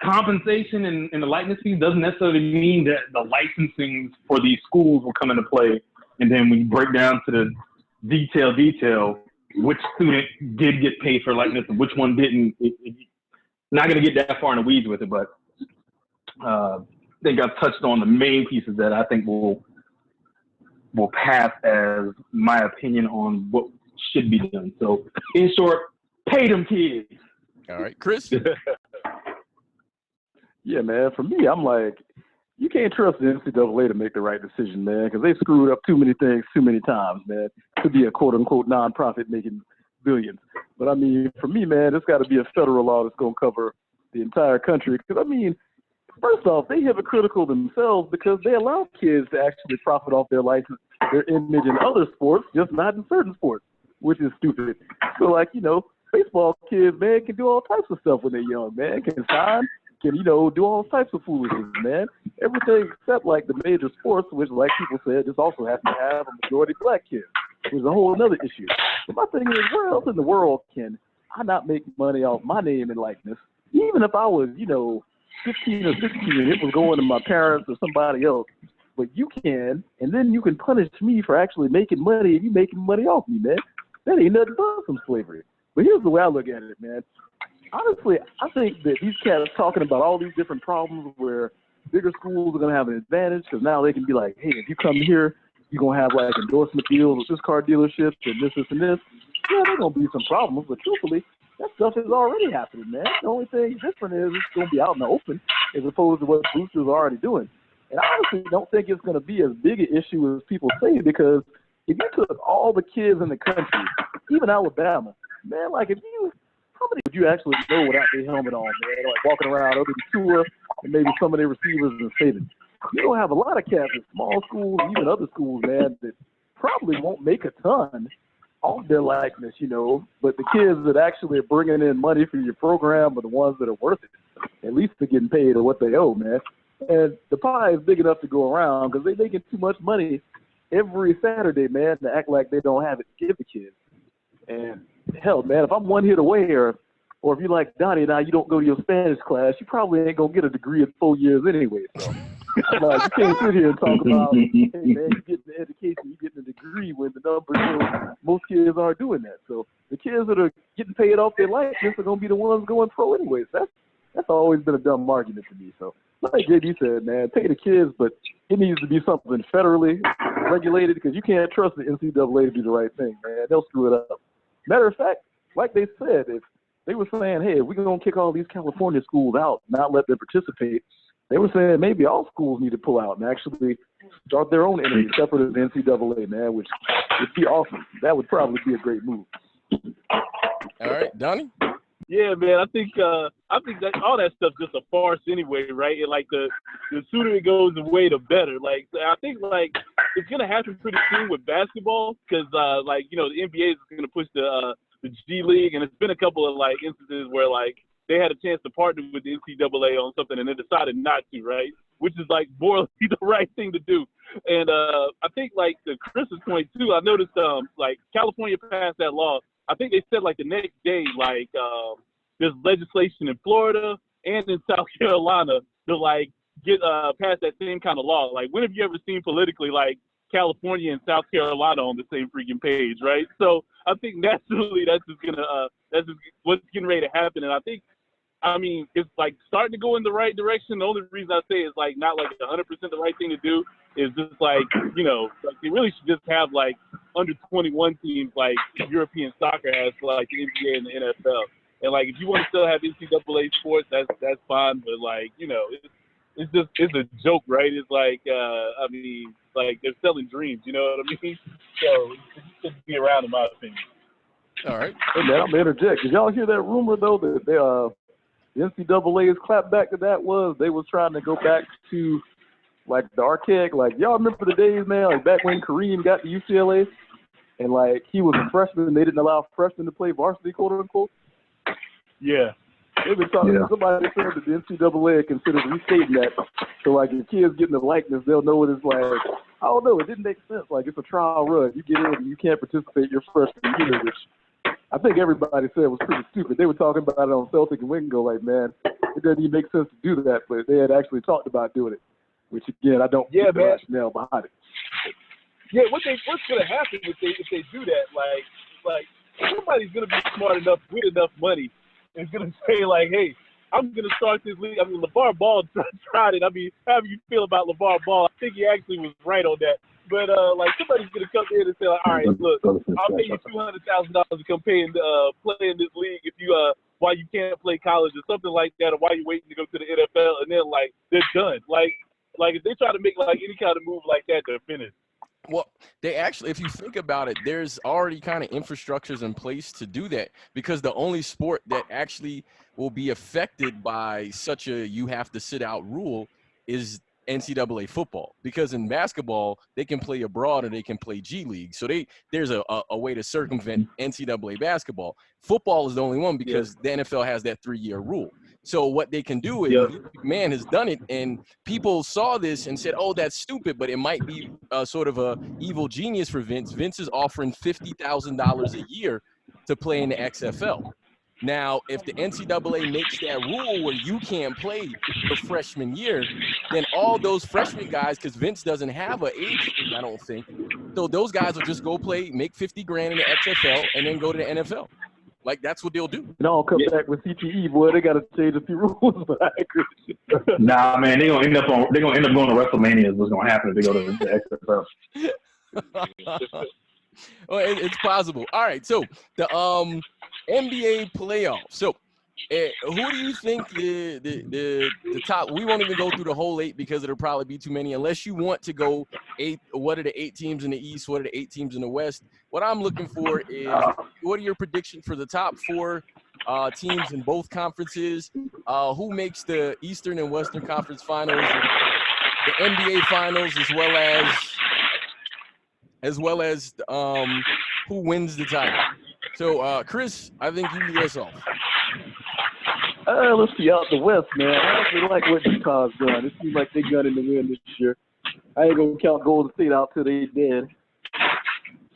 compensation and the likeness fees doesn't necessarily mean that the licensing for these schools will come into play. And then we break down to the detail, which student did get paid for likeness and which one didn't. Not going to get that far in the weeds with it, but I think I've touched on the main pieces that I think will pass as my opinion on what should be done. So, in short, pay them kids. All right, Chris. Yeah, man. For me, I'm like, you can't trust the NCAA to make the right decision, man, because they screwed up too many things too many times, man, to be a quote-unquote nonprofit making billions. But, I mean, for me, man, it's got to be a federal law that's going to cover the entire country. Because, I mean, first off, they hypocritical themselves because they allow kids to actually profit off their license, their image in other sports, just not in certain sports, which is stupid. So, like, you know, baseball kids, man, can do all types of stuff when they're young, man, can sign, can, you know, do all types of foolishness, man. Everything except, like, the major sports, which, like people said, just also has to have a majority black kids, which is a whole other issue. But my thing is, where else in the world can I not make money off my name and likeness? Even if I was, you know, 15 or 16 and it was going to my parents or somebody else, but you can, and then you can punish me for actually making money and you making money off me, man. That ain't nothing but some slavery. But here's the way I look at it, man. Honestly, I think that these cats are talking about all these different problems where bigger schools are going to have an advantage because now they can be like, hey, if you come here, you're going to have like endorsement deals with this car dealerships and this, and this. Yeah, there's going to be some problems, but truthfully, that stuff is already happening, man. The only thing different is it's going to be out in the open as opposed to what boosters are already doing. And I honestly don't think it's going to be as big an issue as people say, because if you took all the kids in the country, even Alabama, man, like how many would you actually know without their helmet on, man? Like walking around other than Tua and maybe some of their receivers and Saban. you don't have a lot of cats in small schools, even other schools, man, that probably won't make a ton off their likeness, you know. But the kids that actually are bringing in money for your program are the ones that are worth it. At least they're getting paid or what they owe, man. And the pie is big enough to go around because they're making too much money every Saturday, man, to act like they don't have it to give the kids. And hell, man, if I'm one hit away or if you like Donnie and I, you don't go to your Spanish class, you probably ain't going to get a degree in 4 years anyway. So like, you can't sit here and talk about, hey, man, you're getting the education, you're getting a degree when the numbers show most kids aren't doing that. So the kids that are getting paid off their likeness are going to be the ones going pro anyways. That's always been a dumb argument to me. So like JD said, man, pay the kids, but it needs to be something federally regulated because you can't trust the NCAA to do the right thing, man. They'll screw it up. Matter of fact, like they said, if they were saying, hey, we're going to kick all these California schools out, not let them participate, they were saying maybe all schools need to pull out and actually start their own entity separate of the NCAA, man, which would be awesome. That would probably be a great move. All right, Donnie? Yeah, man, I think that all that stuff's just a farce anyway, right? And like the sooner it goes away, the better. Like I think like it's gonna happen pretty soon with basketball because like you know the NBA is gonna push the G League, and it's been a couple of like instances where like they had a chance to partner with the NCAA on something and they decided not to, right? Which is like morally the right thing to do. And I think like to Chris's point too, I noticed like California passed that law. I think they said like the next day, like there's legislation in Florida and in South Carolina to like get pass that same kind of law. Like when have you ever seen politically like California and South Carolina on the same freaking page, right? So I think naturally that's just what's getting ready to happen. And I mean, it's like starting to go in the right direction. The only reason I say it's like not like 100% the right thing to do is just like, you know, like they really should just have like under 21 teams like European soccer has for like the NBA and the NFL. And like if you want to still have NCAA sports, that's fine. But like, you know, it's a joke, right? It's like I mean, like they're selling dreams, you know what I mean? So it shouldn't be around in my opinion. All right. Hey man, I'm gonna interject. Did y'all hear that rumor though that the NCAA's clapback to that was they was trying to go back to like the archaic, like y'all remember the days, man, like back when Kareem got to UCLA and like he was a freshman and they didn't allow freshmen to play varsity, quote unquote. Yeah. They've been talking. Yeah. Somebody said that the NCAA considered restating that. So like if kids getting the likeness, they'll know what it's like. I don't know. It didn't make sense. Like it's a trial run. You get in and you can't participate your freshman year, which I think everybody said was pretty stupid. They were talking about it on Celtic and Wingo, like, man, it doesn't even make sense to do that. But they had actually talked about doing it, which again, I don't get the rationale behind it. Yeah, what's gonna happen if they do that? Like somebody's gonna be smart enough with enough money and gonna say like, hey, I'm gonna start this league. I mean, LeVar Ball tried it. I mean, however you feel about LeVar Ball, I think he actually was right on that. But like somebody's gonna come in and say like, all right, look, I'll pay you $200,000 to come play in this league if you while you can't play college or something like that, or while you're waiting to go to the NFL, and then like they're done. Like if they try to make like any kind of move like that, they're finished. Well, they actually, if you think about it, there's already kind of infrastructures in place to do that because the only sport that actually will be affected by such a you have to sit out rule is NCAA football, because in basketball they can play abroad and they can play G League, so there's a way to circumvent NCAA basketball. Football is the only one because the NFL has that 3-year rule. So what they can do is McMahon has done it, and people saw this and said, "Oh, that's stupid," but it might be sort of a evil genius for Vince. Vince is offering $50,000 a year to play in the XFL. Now, if the NCAA makes that rule where you can't play your freshman year, then all those freshman guys, because Vince doesn't have an age thing, I don't think, so those guys will just go play, make $50,000 in the XFL, and then go to the NFL. Like, that's what they'll do. It all comes back with CTE, boy. They got to change a few rules, but I agree. Nah, man, they're gonna end up going to WrestleMania. Is what's gonna happen if they go to the XFL. Well, it's possible. All right, so the NBA playoffs. So, who do you think the top? We won't even go through the whole 8 because it'll probably be too many. Unless you want to go 8. What are the 8 teams in the East? What are the 8 teams in the West? What I'm looking for is what are your predictions for the top 4 teams in both conferences? Who makes the Eastern and Western Conference Finals? the NBA Finals as well as who wins the title. So, Chris, I think you lead us off. Let's see, out the West, man. I actually like what Utah's done. It seems like they're gunning to win this year. I ain't gonna count Golden State out till they dead.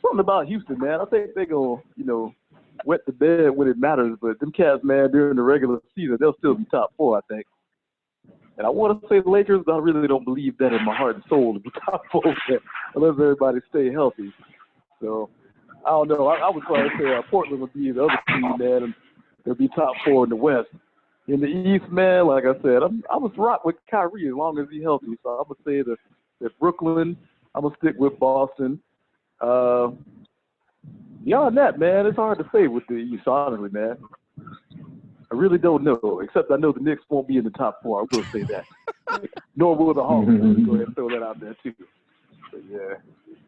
Something about Houston, man. I think they're gonna, wet the bed when it matters. But them Cavs, man, during the regular season, they'll still be top 4, I think. And I want to say the Lakers, but I really don't believe that in my heart and soul to be top 4 unless everybody stay healthy. So I don't know. I would probably say Portland would be the other team, man, and they'll be top 4 in the West. In the East, man, like I said, I was rock with Kyrie as long as he's healthy. So I'm gonna say that Brooklyn. I'm gonna stick with Boston. Beyond that, man, it's hard to say with the East, honestly, man. I really don't know, except I know the Knicks won't be in the top 4. I will say that. Nor will the Hawks. Go ahead and throw that out there, too. But, yeah.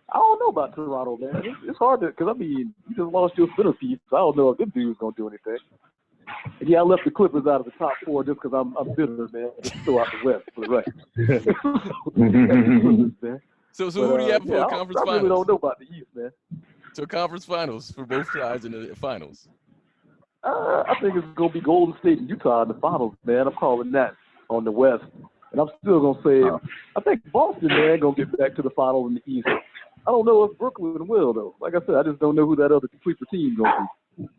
I don't know about Toronto, man. It's hard to, because, you just lost your centerpiece. So I don't know if them dudes going to do anything. And, yeah, I left the Clippers out of the top 4 just because I'm bitter, man. Just throw out the West for the record. So who do you have for conference finals? I really don't know about the East, man. So conference finals for both sides in the finals. I think it's going to be Golden State and Utah in the finals, man. I'm calling that on the West. And I'm still going to say, I think Boston, man, going to get back to the finals in the East. I don't know if Brooklyn will, though. Like I said, I just don't know who that other sleeper team going to be.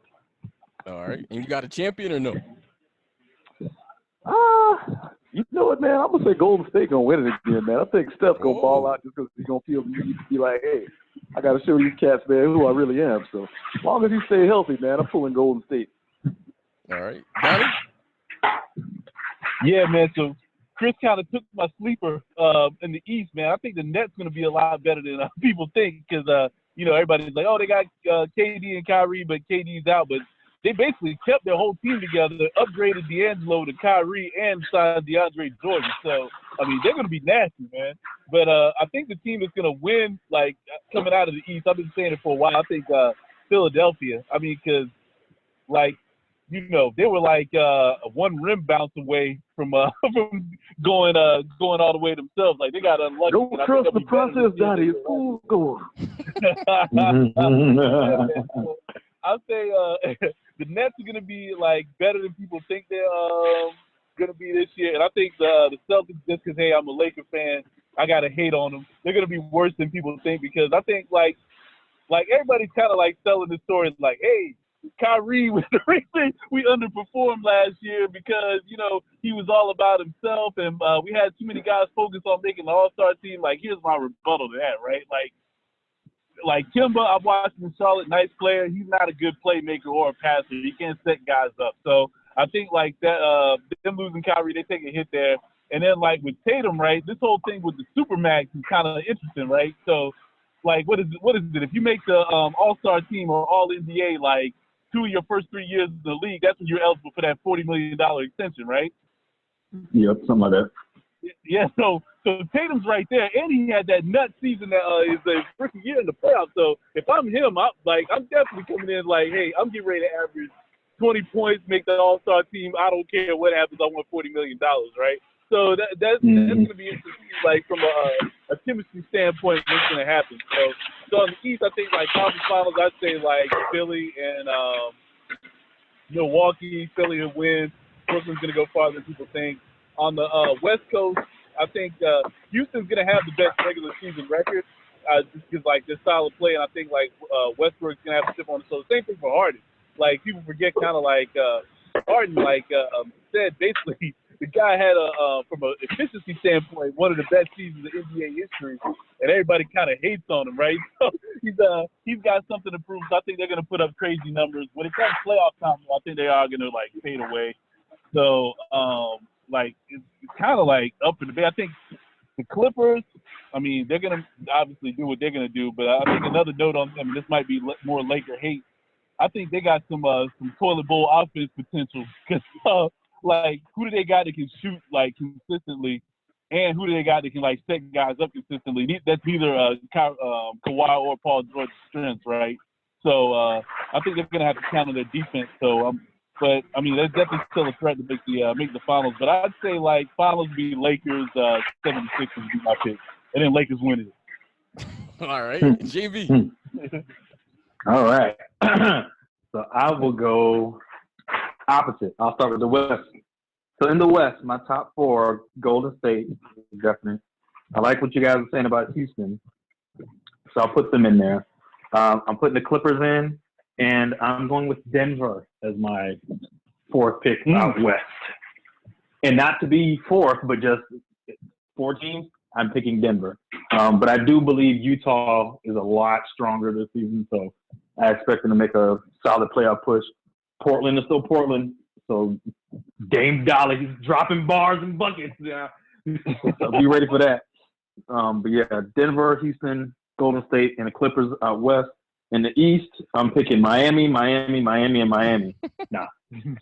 All right. And you got a champion or no? You know what, man? I'm going to say Golden State going to win it again, man. I think Steph's going to ball out just because he's going to feel the need to be like, hey, I got to show these cats, man, who I really am. So as long as he stay healthy, man, I'm pulling Golden State. All right. Donnie? Yeah, man. So Chris kind of took my sleeper in the East, man. I think the Nets going to be a lot better than people think because, everybody's like, oh, they got KD and Kyrie, but KD's out. But they basically kept their whole team together, upgraded D'Angelo to Kyrie, and signed DeAndre Jordan. So, they're going to be nasty, man. But I think the team is going to win, like, coming out of the East. I've been saying it for a while. I think Philadelphia. Because, they were like one rim bounce away from going all the way themselves. Like, they got unlucky. Don't trust the process, Daddy. It's all going. I'll say the Nets are going to be, like, better than people think they're going to be this year. And I think the Celtics, just because, hey, I'm a Laker fan, I got to hate on them. They're going to be worse than people think because I think, like everybody's kind of, like, selling the story like, hey, Kyrie was the reason we underperformed last year because, he was all about himself and we had too many guys focused on making the All-Star team. Like, here's my rebuttal to that, right? Like Kemba, I've watched him in Charlotte, nice player. He's not a good playmaker or a passer. He can't set guys up. So I think like that, them losing Kyrie, they take a hit there. And then like with Tatum, right, this whole thing with the Supermax is kind of interesting, right? So like, what is it? If you make the All-Star team or All-NBA, like 2 of your first 3 years in the league, that's when you're eligible for that $40 million extension, right? Yep, something like that. Yeah, so Tatum's right there, and he had that nut season that is his rookie year in the playoffs. So if I'm him, I'm definitely coming in like, hey, I'm getting ready to average 20 points, make the All-Star team. I don't care what happens. I want $40 million, right? So that's going to be interesting, like from a chemistry standpoint, what's going to happen. So on the East, I think like conference finals, I'd say like Philly and Milwaukee. Philly will win. Brooklyn's going to go farther than people think. On the West Coast, I think Houston's going to have the best regular season record just because, like, their style of play, and I think, like, Westbrook's going to have to chip on the shoulder. Same thing for Harden. Like, people forget kind of like Harden, like, said basically the guy had, from an efficiency standpoint, one of the best seasons in NBA history, and everybody kind of hates on him, right? So he's got something to prove, so I think they're going to put up crazy numbers. When it comes to playoff time, I think they are going to, like, fade away. So, like, it's kind of like up in the bay. I think the Clippers, they're going to obviously do what they're going to do, but I think another note on them, and this might be more Laker hate, I think they got some toilet bowl offense potential because, like, who do they got that can shoot, like, consistently, and who do they got that can, like, set guys up consistently? That's neither Kawhi or Paul George's strengths, right? So I think they're going to have to count on their defense. So But I mean, there's definitely still a threat to make the finals. But I'd say like finals would be Lakers 76 would be my pick, and then Lakers win it. All right, JV. All right. So I will go opposite. I'll start with the West. So in the West, my top four, Golden State, definitely. I like what you guys are saying about Houston, so I'll put them in there. I'm putting the Clippers in, and I'm going with Denver as my fourth pick out West. And not to be fourth, but just 4 teams, I'm picking Denver. But I do believe Utah is a lot stronger this season, so I expect them to make a solid playoff push. Portland is still Portland, so Dame Dollar, he's dropping bars and buckets. Yeah. So be ready for that. But yeah, Denver, Houston, Golden State, and the Clippers out West. In the East, I'm picking Miami, and Miami. Nah,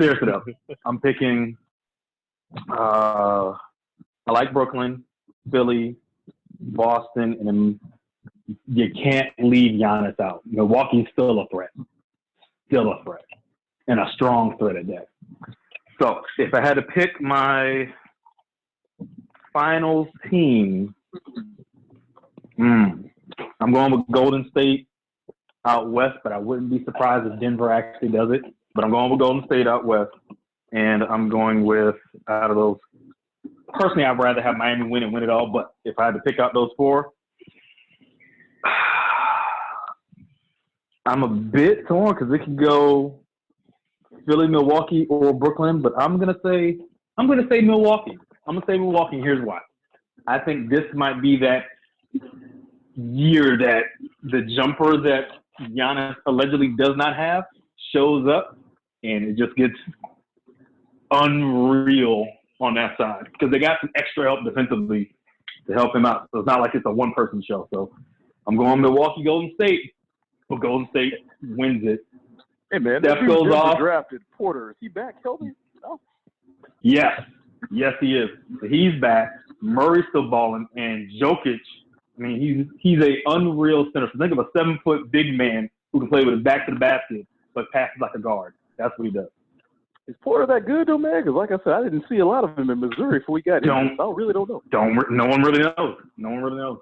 seriously though, I'm picking. I like Brooklyn, Philly, Boston, and then you can't leave Giannis out. Milwaukee's still a threat, and a strong threat at that. So if I had to pick my finals team, I'm going with Golden State out West, but I wouldn't be surprised if Denver actually does it. But I'm going with Golden State out West, and I'm going with, out of those, personally, I'd rather have Miami win it all, but if I had to pick out those 4, I'm a bit torn because it could go Philly, Milwaukee, or Brooklyn, but I'm gonna say Milwaukee. I'm gonna say Milwaukee, and here's why. I think this might be that year that the jumper that Giannis allegedly does not have shows up, and it just gets unreal on that side because they got some extra help defensively to help him out. So it's not like it's a one-person show. So I'm going Milwaukee, Golden State, but Golden State wins it. Hey, man, Steph goes off. Drafted Porter. Is he back healthy? No. Yes, he is. He's back. Murray's still balling, and Jokic. I mean, he's a unreal center. So think of a 7-foot big man who can play with his back to the basket, but passes like a guard. That's what he does. Is Porter that good though, man? Because like I said, I didn't see a lot of him in Missouri before we got here. I really don't know. No one really knows.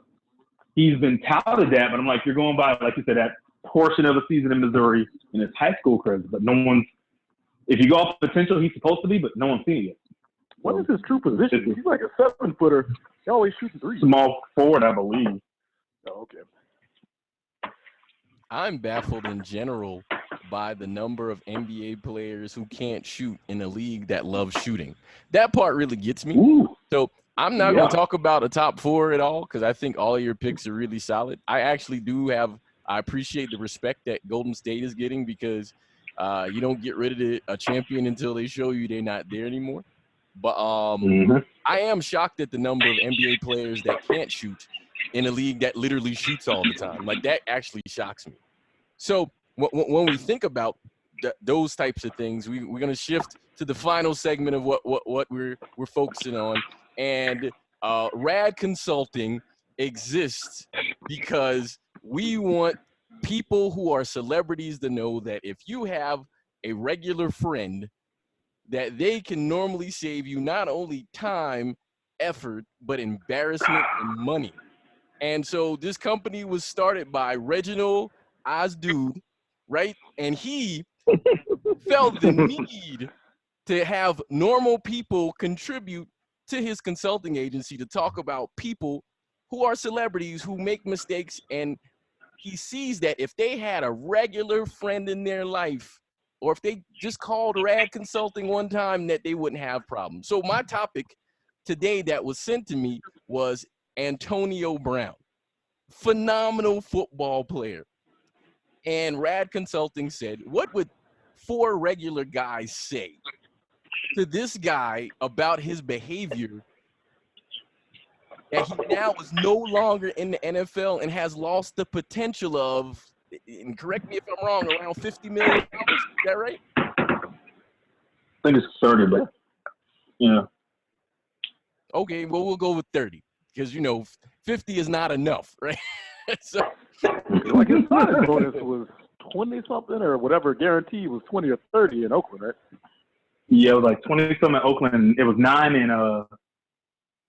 He's been touted that, but I'm like, you're going by, like you said, that portion of a season in Missouri in his high school career. But no one's, if you go off potential, he's supposed to be, but no one's seen it yet. What is his true position? He's like a 7-footer. He always shoots 3. Small forward, I believe. Oh, okay. I'm baffled in general by the number of NBA players who can't shoot in a league that loves shooting. That part really gets me. Ooh. So I'm not going to talk about a top 4 at all because I think all of your picks are really solid. I actually I appreciate the respect that Golden State is getting because you don't get rid of a champion until they show you they're not there anymore. But I am shocked at the number of NBA players that can't shoot in a league that literally shoots all the time. Like, that actually shocks me. So when we think about those types of things, we're going to shift to the final segment of what we're focusing on. And RAD Consulting exists because we want people who are celebrities to know that if you have a regular friend, that they can normally save you not only time, effort, but embarrassment and money. And so this company was started by Reginald Osdood, right? And he felt the need to have normal people contribute to his consulting agency to talk about people who are celebrities who make mistakes. And he sees that if they had a regular friend in their life, or if they just called RAD Consulting one time, that they wouldn't have problems. So my topic today that was sent to me was Antonio Brown, phenomenal football player. And RAD Consulting said, what would 4 regular guys say to this guy about his behavior that he now is no longer in the NFL and has lost the potential of, and correct me if I'm wrong, around $50 million? Is that right? I think it's 30, but yeah. Okay, well, we'll go with 30 because, 50 is not enough, right? So, like his signing bonus was 20-something or whatever guarantee was 20 or 30 in Oakland, right? Yeah, it was like 20-something in Oakland. It was 9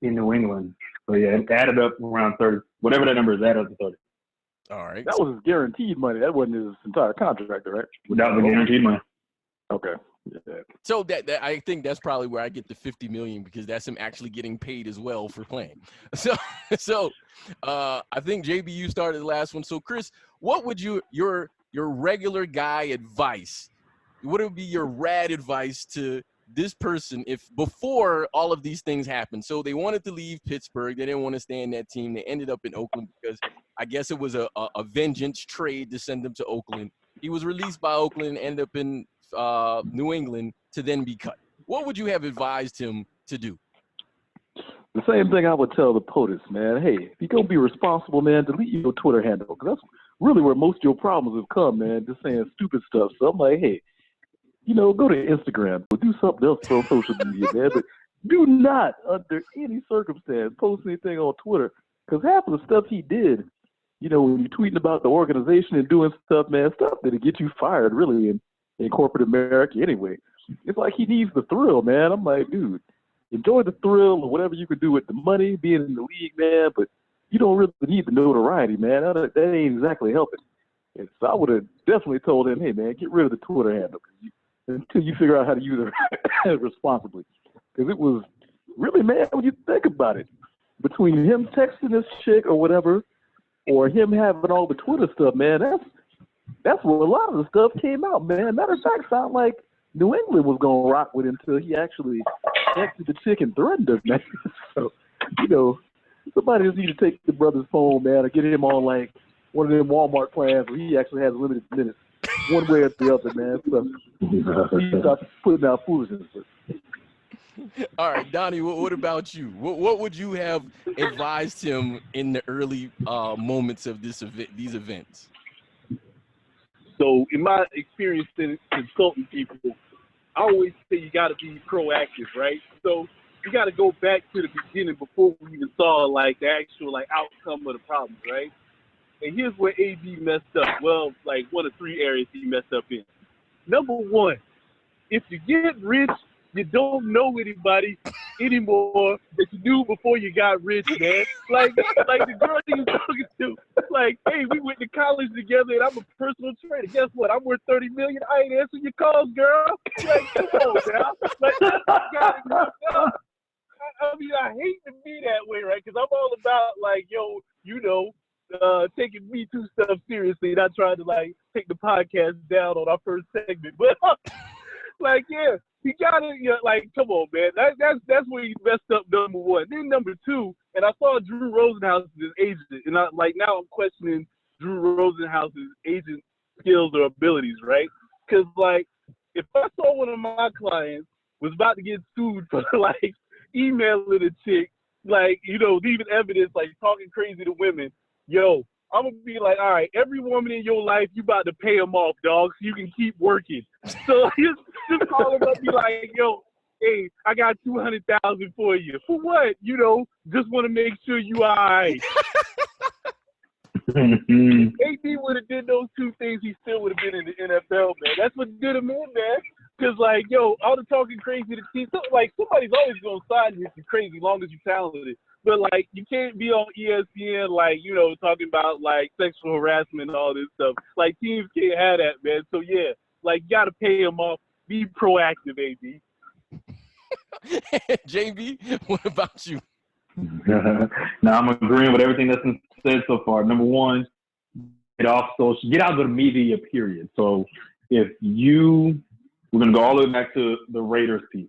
in New England. So, yeah, it added up around 30. Whatever that number is, added up to 30. All right. That was his guaranteed money. That wasn't his entire contract, right? That was the guaranteed money. Okay. Yeah. So that I think that's probably where I get the $50 million, because that's him actually getting paid as well for playing. So I think JB, you started the last one. So Chris, what would your regular guy advice? What would be your RAD advice to this person if before all of these things happened? So they wanted to leave Pittsburgh. They didn't want to stay in that team. They ended up in Oakland because I guess it was a vengeance trade to send him to Oakland. He was released by Oakland, ended up in New England to then be cut. What would you have advised him to do? The same thing I would tell the POTUS, man. Hey, if you're going to be responsible, man, delete your Twitter handle. Because that's really where most of your problems have come, man, just saying stupid stuff. So I'm like, hey, go to Instagram or do something else on social media, man. But do not, under any circumstance, post anything on Twitter. Because half of the stuff he did, when you're tweeting about the organization and doing stuff, man, stuff that'll get you fired, really, in corporate America anyway. It's like he needs the thrill, man. I'm like, dude, enjoy the thrill or whatever you could do with the money, being in the league, man, but you don't really need the notoriety, man. That ain't exactly helping. And so I would have definitely told him, hey, man, get rid of the Twitter handle until you figure out how to use it responsibly. Because it was really, man, when you think about it, between him texting this chick or whatever, or him having all the Twitter stuff, man, that's where a lot of the stuff came out, man. Matter of fact, sound like New England was going to rock with him until he actually texted the chick and threatened her, man. So, somebody just need to take the brother's phone, man, or get him on, like, one of them Walmart plans where he actually has limited minutes, one way or the other, man. So he starts putting out foolishness. All right, Donnie, what about you? What would you have advised him in the early moments of these events? So in my experience in consulting people, I always say you got to be proactive, right? So you got to go back to the beginning before we even saw like the actual like outcome of the problems, right? And here's where AD messed up. Well, like one of three areas he messed up in. Number one, if you get rich, you don't know anybody anymore that you knew before you got rich, man. Like the girl you was talking to, like, hey, we went to college together and I'm a personal trainer. Guess what? I'm worth $30 million. I ain't answering your calls, girl. Like, come on now. Like, I hate to be that way, right? Because I'm all about like, taking Me Too stuff seriously, not trying to like take the podcast down on our first segment, but like, yeah. He gotta, come on, man. That's where he messed up, number one. Then number two, and I saw Drew Rosenhaus's agent, and now I'm questioning Drew Rosenhaus's agent skills or abilities, right? Because like, if I saw one of my clients was about to get sued for like emailing a chick, like leaving evidence, like talking crazy to women, I'm gonna be like, all right, every woman in your life, you about to pay them off, dog, so you can keep working. So just call him up, be like, hey, I got $200,000 for you. For what? Just want to make sure you all right. AD would have did those two things, he still would have been in the NFL, man. That's what's good of him, man. Because, like, all the talking crazy to teams, like, somebody's always going to side you if you're crazy, as long as you're talented. But, like, you can't be on ESPN, like, talking about, like, sexual harassment and all this stuff. Like, teams can't have that, man. So, yeah, like, you got to pay them off. Be proactive, AD. JB, what about you? Now, I'm agreeing with everything that's been said so far. Number one, get out of the media, period. So, we're going to go all the way back to the Raiders piece.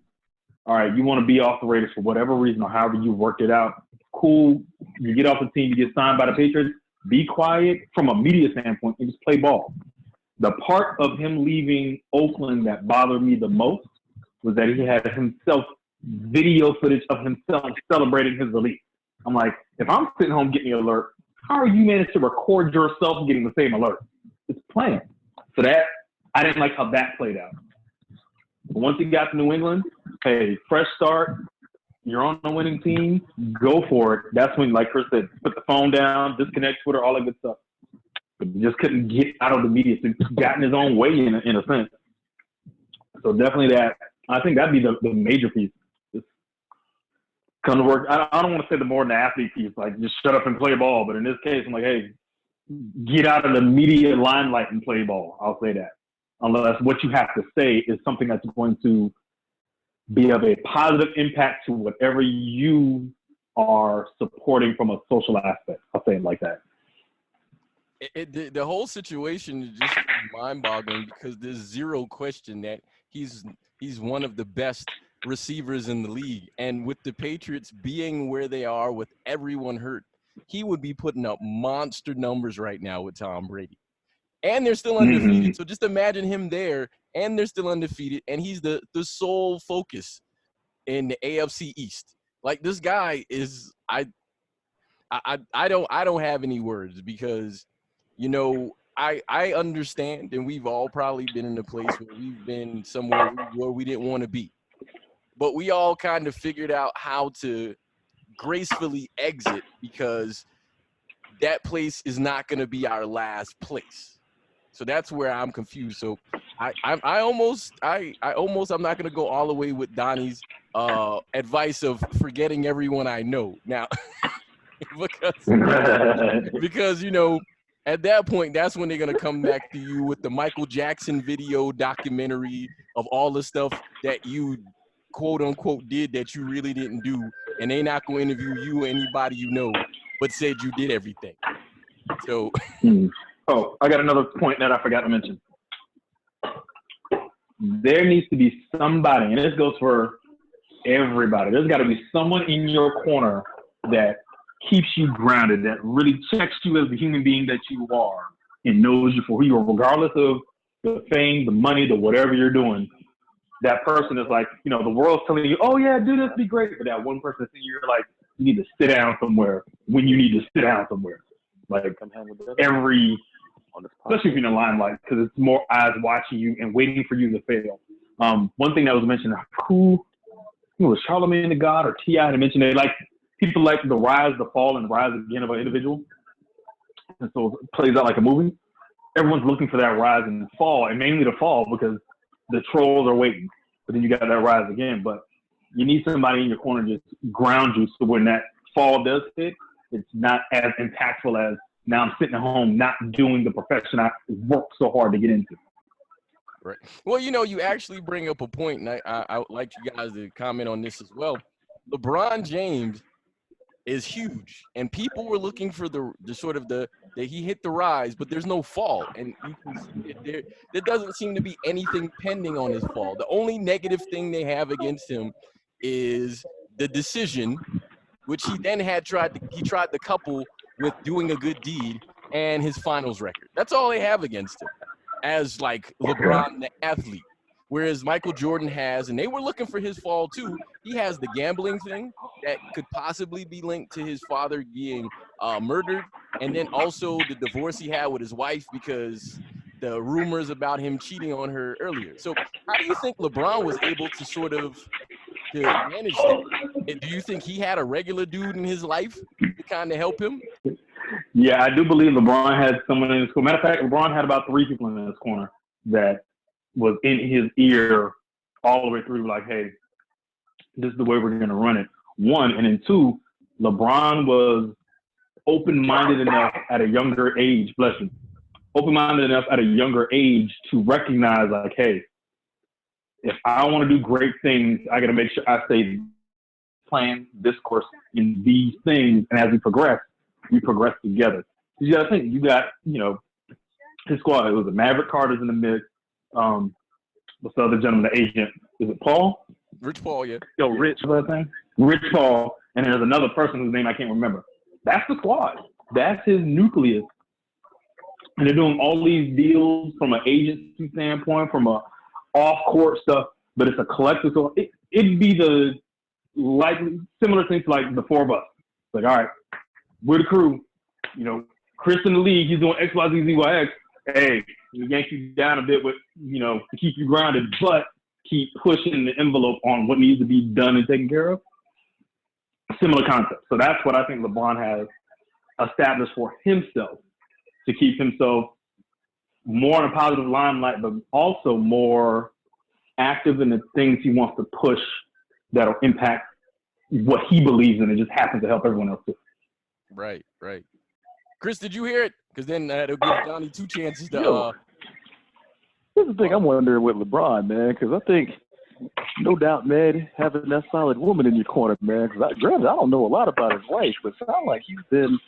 All right, you want to be off the Raiders for whatever reason or however you worked it out. Cool. You get off the team, you get signed by the Patriots. Be quiet from a media standpoint and just play ball. The part of him leaving Oakland that bothered me the most was that he had video footage of himself celebrating his release. I'm like, if I'm sitting home getting the alert, how are you managed to record yourself getting the same alert? It's planned. So I didn't like how that played out. But once he got to New England, hey, fresh start. You're on a winning team. Go for it. That's when, like Chris said, put the phone down, disconnect Twitter, all that good stuff. but he just couldn't get out of the media. So he's gotten his own way in a sense. So definitely that. I think that'd be the major piece. Just come to work. I don't want to say the more than the athlete piece, like just shut up and play ball. But in this case, I'm like, hey, get out of the media limelight and play ball. I'll say that. Unless what you have to say is something that's going to be of a positive impact to whatever you are supporting from a social aspect. I'll say it like that. The whole situation is just mind-boggling because there's zero question that he's one of the best receivers in the league. And with the Patriots being where they are with everyone hurt, he would be putting up monster numbers right now with Tom Brady. And they're still undefeated. So just imagine him there, and they're still undefeated, and he's the sole focus in the AFC East. Like, this guy is I don't have any words because, you know, I understand, and we've all probably been in a place where we've been somewhere where we didn't want to be. But we all kind of figured out how to gracefully exit because that place is not going to be our last place. So that's where I'm confused. So I'm not going to go all the way with Donnie's advice of forgetting everyone I know now, because you know, at that point, that's when they're going to come back to you with the Michael Jackson video documentary of all the stuff that you quote unquote did that you really didn't do, and they're not going to interview you or anybody you know, but said you did everything. So. Oh, I got another point that I forgot to mention. There needs to be somebody, and this goes for everybody. There's got to be someone in your corner that keeps you grounded, that really checks you as the human being that you are and knows you for who you are, regardless of the fame, the money, the whatever you're doing. That person is like, you know, the world's telling you, oh, yeah, do this, be great. But that one person in you're like, you need to sit down somewhere when you need to sit down somewhere. Like especially if you're in the limelight, because it's more eyes watching you and waiting for you to fail. One thing that was mentioned, who was Charlamagne the God or T.I. to mention it, like people like the rise, the fall, and rise again of an individual. And so it plays out like a movie. Everyone's looking for that rise and fall, and mainly the fall because the trolls are waiting. But then you got that rise again. But you need somebody in your corner to just ground you so when that fall does hit, it's not as impactful as now I'm sitting at home not doing the profession I worked so hard to get into. Right. Well, you know, you actually bring up a point, and I would like you guys to comment on this as well. LeBron James is huge, and people were looking for the sort of that he hit the rise, but there's no fall, and you can see it there doesn't seem to be anything pending on his fall. The only negative thing they have against him is the decision, which he then tried to couple with doing a good deed and his finals record. That's all they have against him as like LeBron the athlete. Whereas Michael Jordan has, and they were looking for his fall too, he has the gambling thing that could possibly be linked to his father being murdered, and then also the divorce he had with his wife because the rumors about him cheating on her earlier. So how do you think LeBron was able to sort of to manage that? And do you think he had a regular dude in his life to kind of help him? Yeah, I do believe LeBron had someone in his corner. Matter of fact, LeBron had about 3 people in his corner that was in his ear all the way through, like, hey, this is the way we're going to run it. 1, and then 2, LeBron was open-minded enough at a younger age, open-minded enough at a younger age to recognize, like, hey, if I want to do great things, I got to make sure I stay playing this course in these things. And as we progress together. You got to think, you got, you know, his squad. It was the Maverick Carter's in the mix. What's the other gentleman, the agent? Is it Paul? Rich Paul, yeah. Yo, Rich, what's that thing? Rich Paul. And there's another person whose name I can't remember. That's the squad. That's his nucleus. And they're doing all these deals from an agency standpoint, from a off-court stuff, but it's a collective. So it'd be the likely similar thing to like the 4 of us. Like, all right, we're the crew. You know, Chris in the league, he's doing X, Y, Z, Z, Y, X. Hey, we yank you down a bit with, you know, to keep you grounded, but keep pushing the envelope on what needs to be done and taken care of. Similar concept. So that's what I think LeBron has established for himself. to keep himself more in a positive limelight, but also more active in the things he wants to push that'll impact what he believes in. It just happens to help everyone else too. Right. Chris, did you hear it? Because then it'll give Donnie 2 chances to. Yo, here's the thing I'm wondering with LeBron, man, because I think, no doubt, man, having that solid woman in your corner, man, because granted, I don't know a lot about his wife, but it sounds like he's been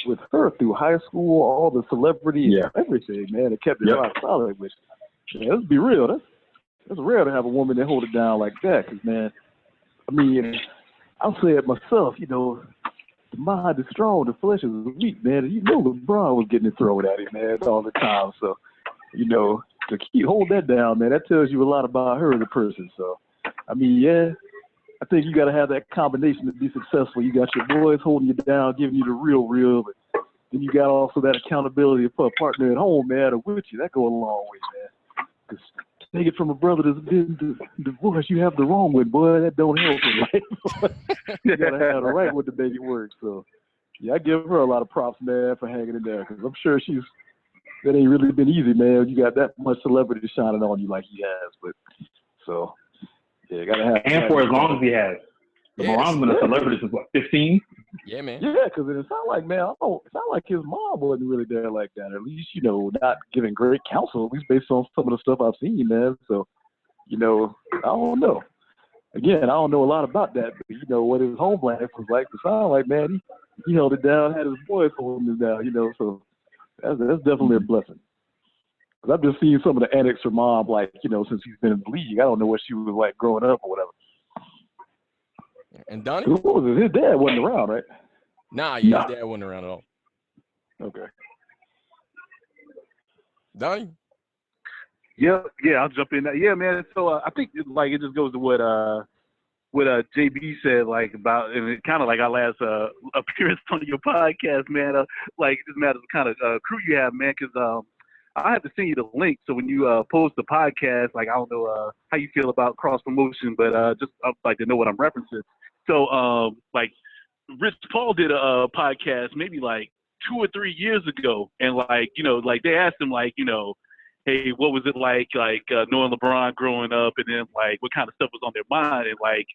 with her through high school, all the celebrity and everything, man. It kept it rock solid, which, man, let's be real. That's rare to have a woman that hold it down like that, because, man, I mean, I'll say it myself, you know, the mind is strong, the flesh is weak, man. And you know LeBron was getting it thrown at him, man, all the time. So, you know, to hold that down, man, that tells you a lot about her as a person. So, I mean, yeah, I think you got to have that combination to be successful. You got your boys holding you down, giving you the real, but then you got also that accountability for a partner at home, man, or with you. That goes a long way, man. Because take it from a brother that's been divorced, you have the wrong one, boy. That don't help in life. You got to have the right one to make it work. So, yeah, I give her a lot of props, man, for hanging in there, because I'm sure that ain't really been easy, man. You got that much celebrity shining on you like he has. But so, yeah, gotta have. And for as long as he has. LeBron's been a celebrity since what, 15? Yeah, man. Yeah, because it sounds like, man, it sounds like his mom wasn't really there like that. Or at least, you know, not giving great counsel, at least based on some of the stuff I've seen, man. So, you know, I don't know. Again, I don't know a lot about that, but you know what his home life was like. It sounds like, man, he held it down, had his boys holding it down, you know. So that's definitely a blessing. Because I've just seen some of the antics from mom, like, you know, since he's been in the league. I don't know what she was like growing up or whatever. And Donnie? What was it? His dad wasn't around, right? Nah, his dad wasn't around at all. Okay. Donnie? Yeah, I'll jump in. Yeah, man. So I think like it just goes to what JB said, like about, and it kind of like our last appearance on your podcast, man. Like it just matters what kind of crew you have, man. Because I have to send you the link. So when you post the podcast, like I don't know how you feel about cross promotion, but just I'd like to know what I'm referencing. So like Rich Paul did a podcast maybe like 2 or 3 years ago, and like, you know, like they asked him, like, you know, hey, what was it like knowing LeBron growing up, and then like what kind of stuff was on their mind, and like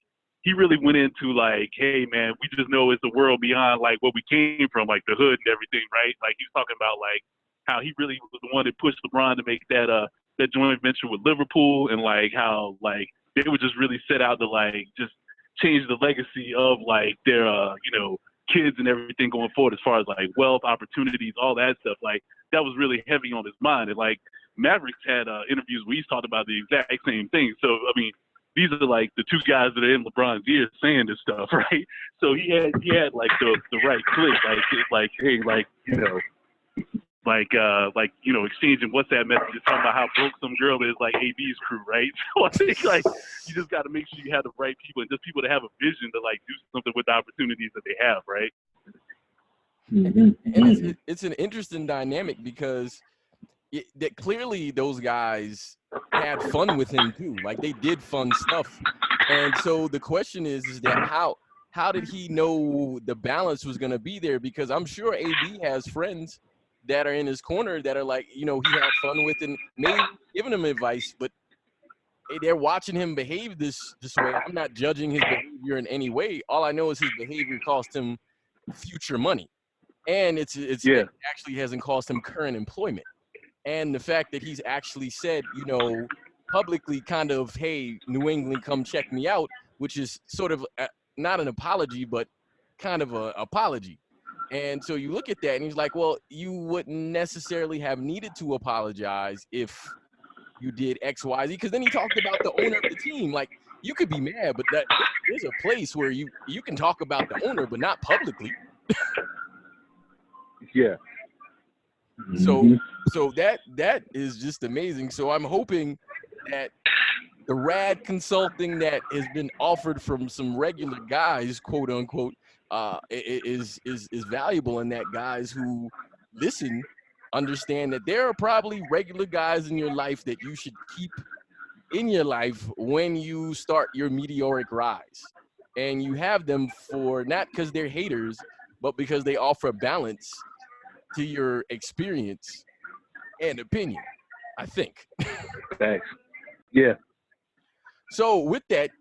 he really went into like, hey man, we just know it's a world beyond like what we came from, like the hood and everything, right? Like he was talking about like how he really was the one that pushed LeBron to make that joint venture with Liverpool, and like how like they were just really set out to like just change the legacy of like their you know, kids and everything going forward as far as like wealth, opportunities, all that stuff. Like that was really heavy on his mind. And like Mavericks had interviews where he's talked about the exact same thing. So I mean, these are like the 2 guys that are in LeBron's ears saying this stuff, right? So he had like the right click, like hey, like, you know, like you know, exchanging WhatsApp messages talking about how broke some girl is, like AB's crew, right? So I think like you just got to make sure you have the right people, and just people that have a vision to like do something with the opportunities that they have, right? And it's an interesting dynamic because that clearly those guys had fun with him too. Like they did fun stuff, and so the question is that how did he know the balance was going to be there? Because I'm sure AB has friends that are in his corner that are like, you know, he had fun with and maybe giving him advice, but they're watching him behave this way. I'm not judging his behavior in any way. All I know is his behavior cost him future money, and it actually hasn't cost him current employment. And the fact that he's actually said, you know, publicly kind of, hey, New England, come check me out, which is sort of not an apology, but kind of an apology. And so you look at that and he's like, well, you wouldn't necessarily have needed to apologize if you did X, Y, Z. Because then he talked about the owner of the team. Like, you could be mad, but there's a place where you can talk about the owner, but not publicly. Yeah. So that is just amazing. So I'm hoping that the RAD consulting that has been offered from some regular guys, quote unquote, is valuable, and that guys who listen understand that there are probably regular guys in your life that you should keep in your life when you start your meteoric rise. And you have them for not because they're haters, but because they offer balance to your experience and opinion, I think. Thanks. Yeah. So with that,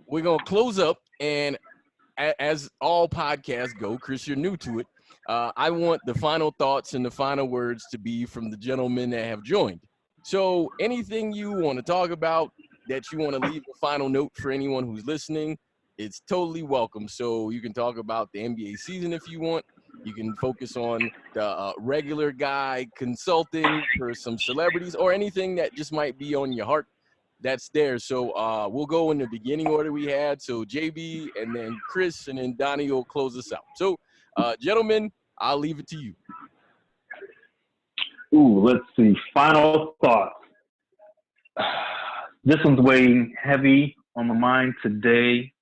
we're going to close up. And as all podcasts go, Chris, you're new to it. I want the final thoughts and the final words to be from the gentlemen that have joined. So anything you want to talk about that you want to leave a final note for anyone who's listening, it's totally welcome. So you can talk about the NBA season if you want. You can focus on the regular guy consulting for some celebrities or anything that just might be on your heart. That's there. So we'll go in the beginning order we had. So JB and then Chris and then Donnie will close us out. So gentlemen, I'll leave it to you. Ooh, let's see. Final thoughts. This one's weighing heavy on my mind today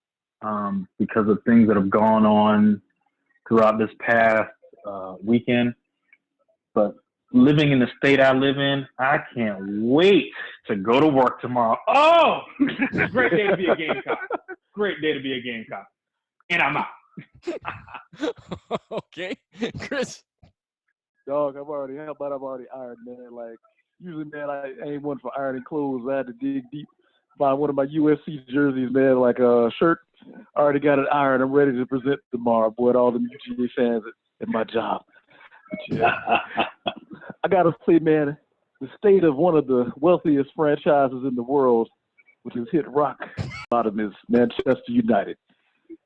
because of things that have gone on throughout this past weekend. But living in the state I live in, I can't wait to go to work tomorrow. Oh, great day to be a Gamecock. Great day to be a Gamecock. And I'm out. Okay, Chris. Dog, I've already ironed, man. Like, usually, man, I ain't one for ironing clothes. I had to dig deep, find one of my USC jerseys, man, like a shirt. I already got it ironed. I'm ready to present tomorrow, boy, to all the UGA fans at my job. But, yeah, I got to say, man, the state of one of the wealthiest franchises in the world, which has hit rock bottom, is Manchester United.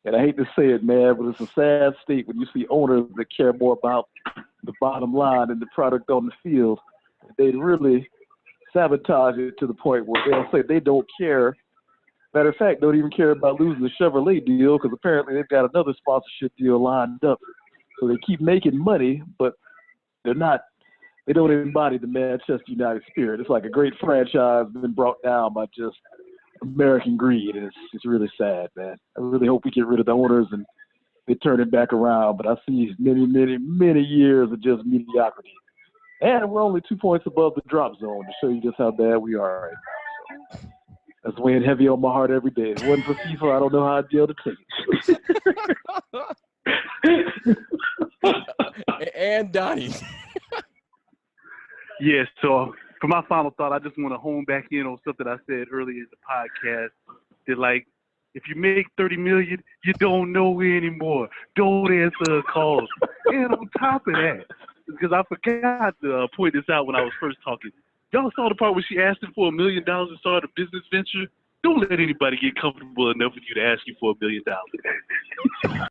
And I hate to say it, man, but it's a sad state when you see owners that care more about the bottom line and the product on the field. They really sabotage it to the point where they'll say they don't care. Matter of fact, don't even care about losing the Chevrolet deal because apparently they've got another sponsorship deal lined up. So they keep making money, but they don't embody the Manchester United spirit. It's like a great franchise been brought down by just American greed, and it's really sad, man. I really hope we get rid of the owners and they turn it back around, but I see many years of just mediocrity. And we're only 2 points above the drop zone to show you just how bad we are right now. So that's weighing heavy on my heart every day. If it wasn't for FIFA, I don't know how I'd be able to take it. And Donnie. Yeah, so for my final thought, I just want to hone back in on something I said earlier in the podcast. That, like, if you make $30 million, you don't know anymore. Don't answer calls. And on top of that, because I forgot to point this out when I was first talking, y'all saw the part where she asked him for $1 million to start a business venture? Don't let anybody get comfortable enough with you to ask you for $1 million.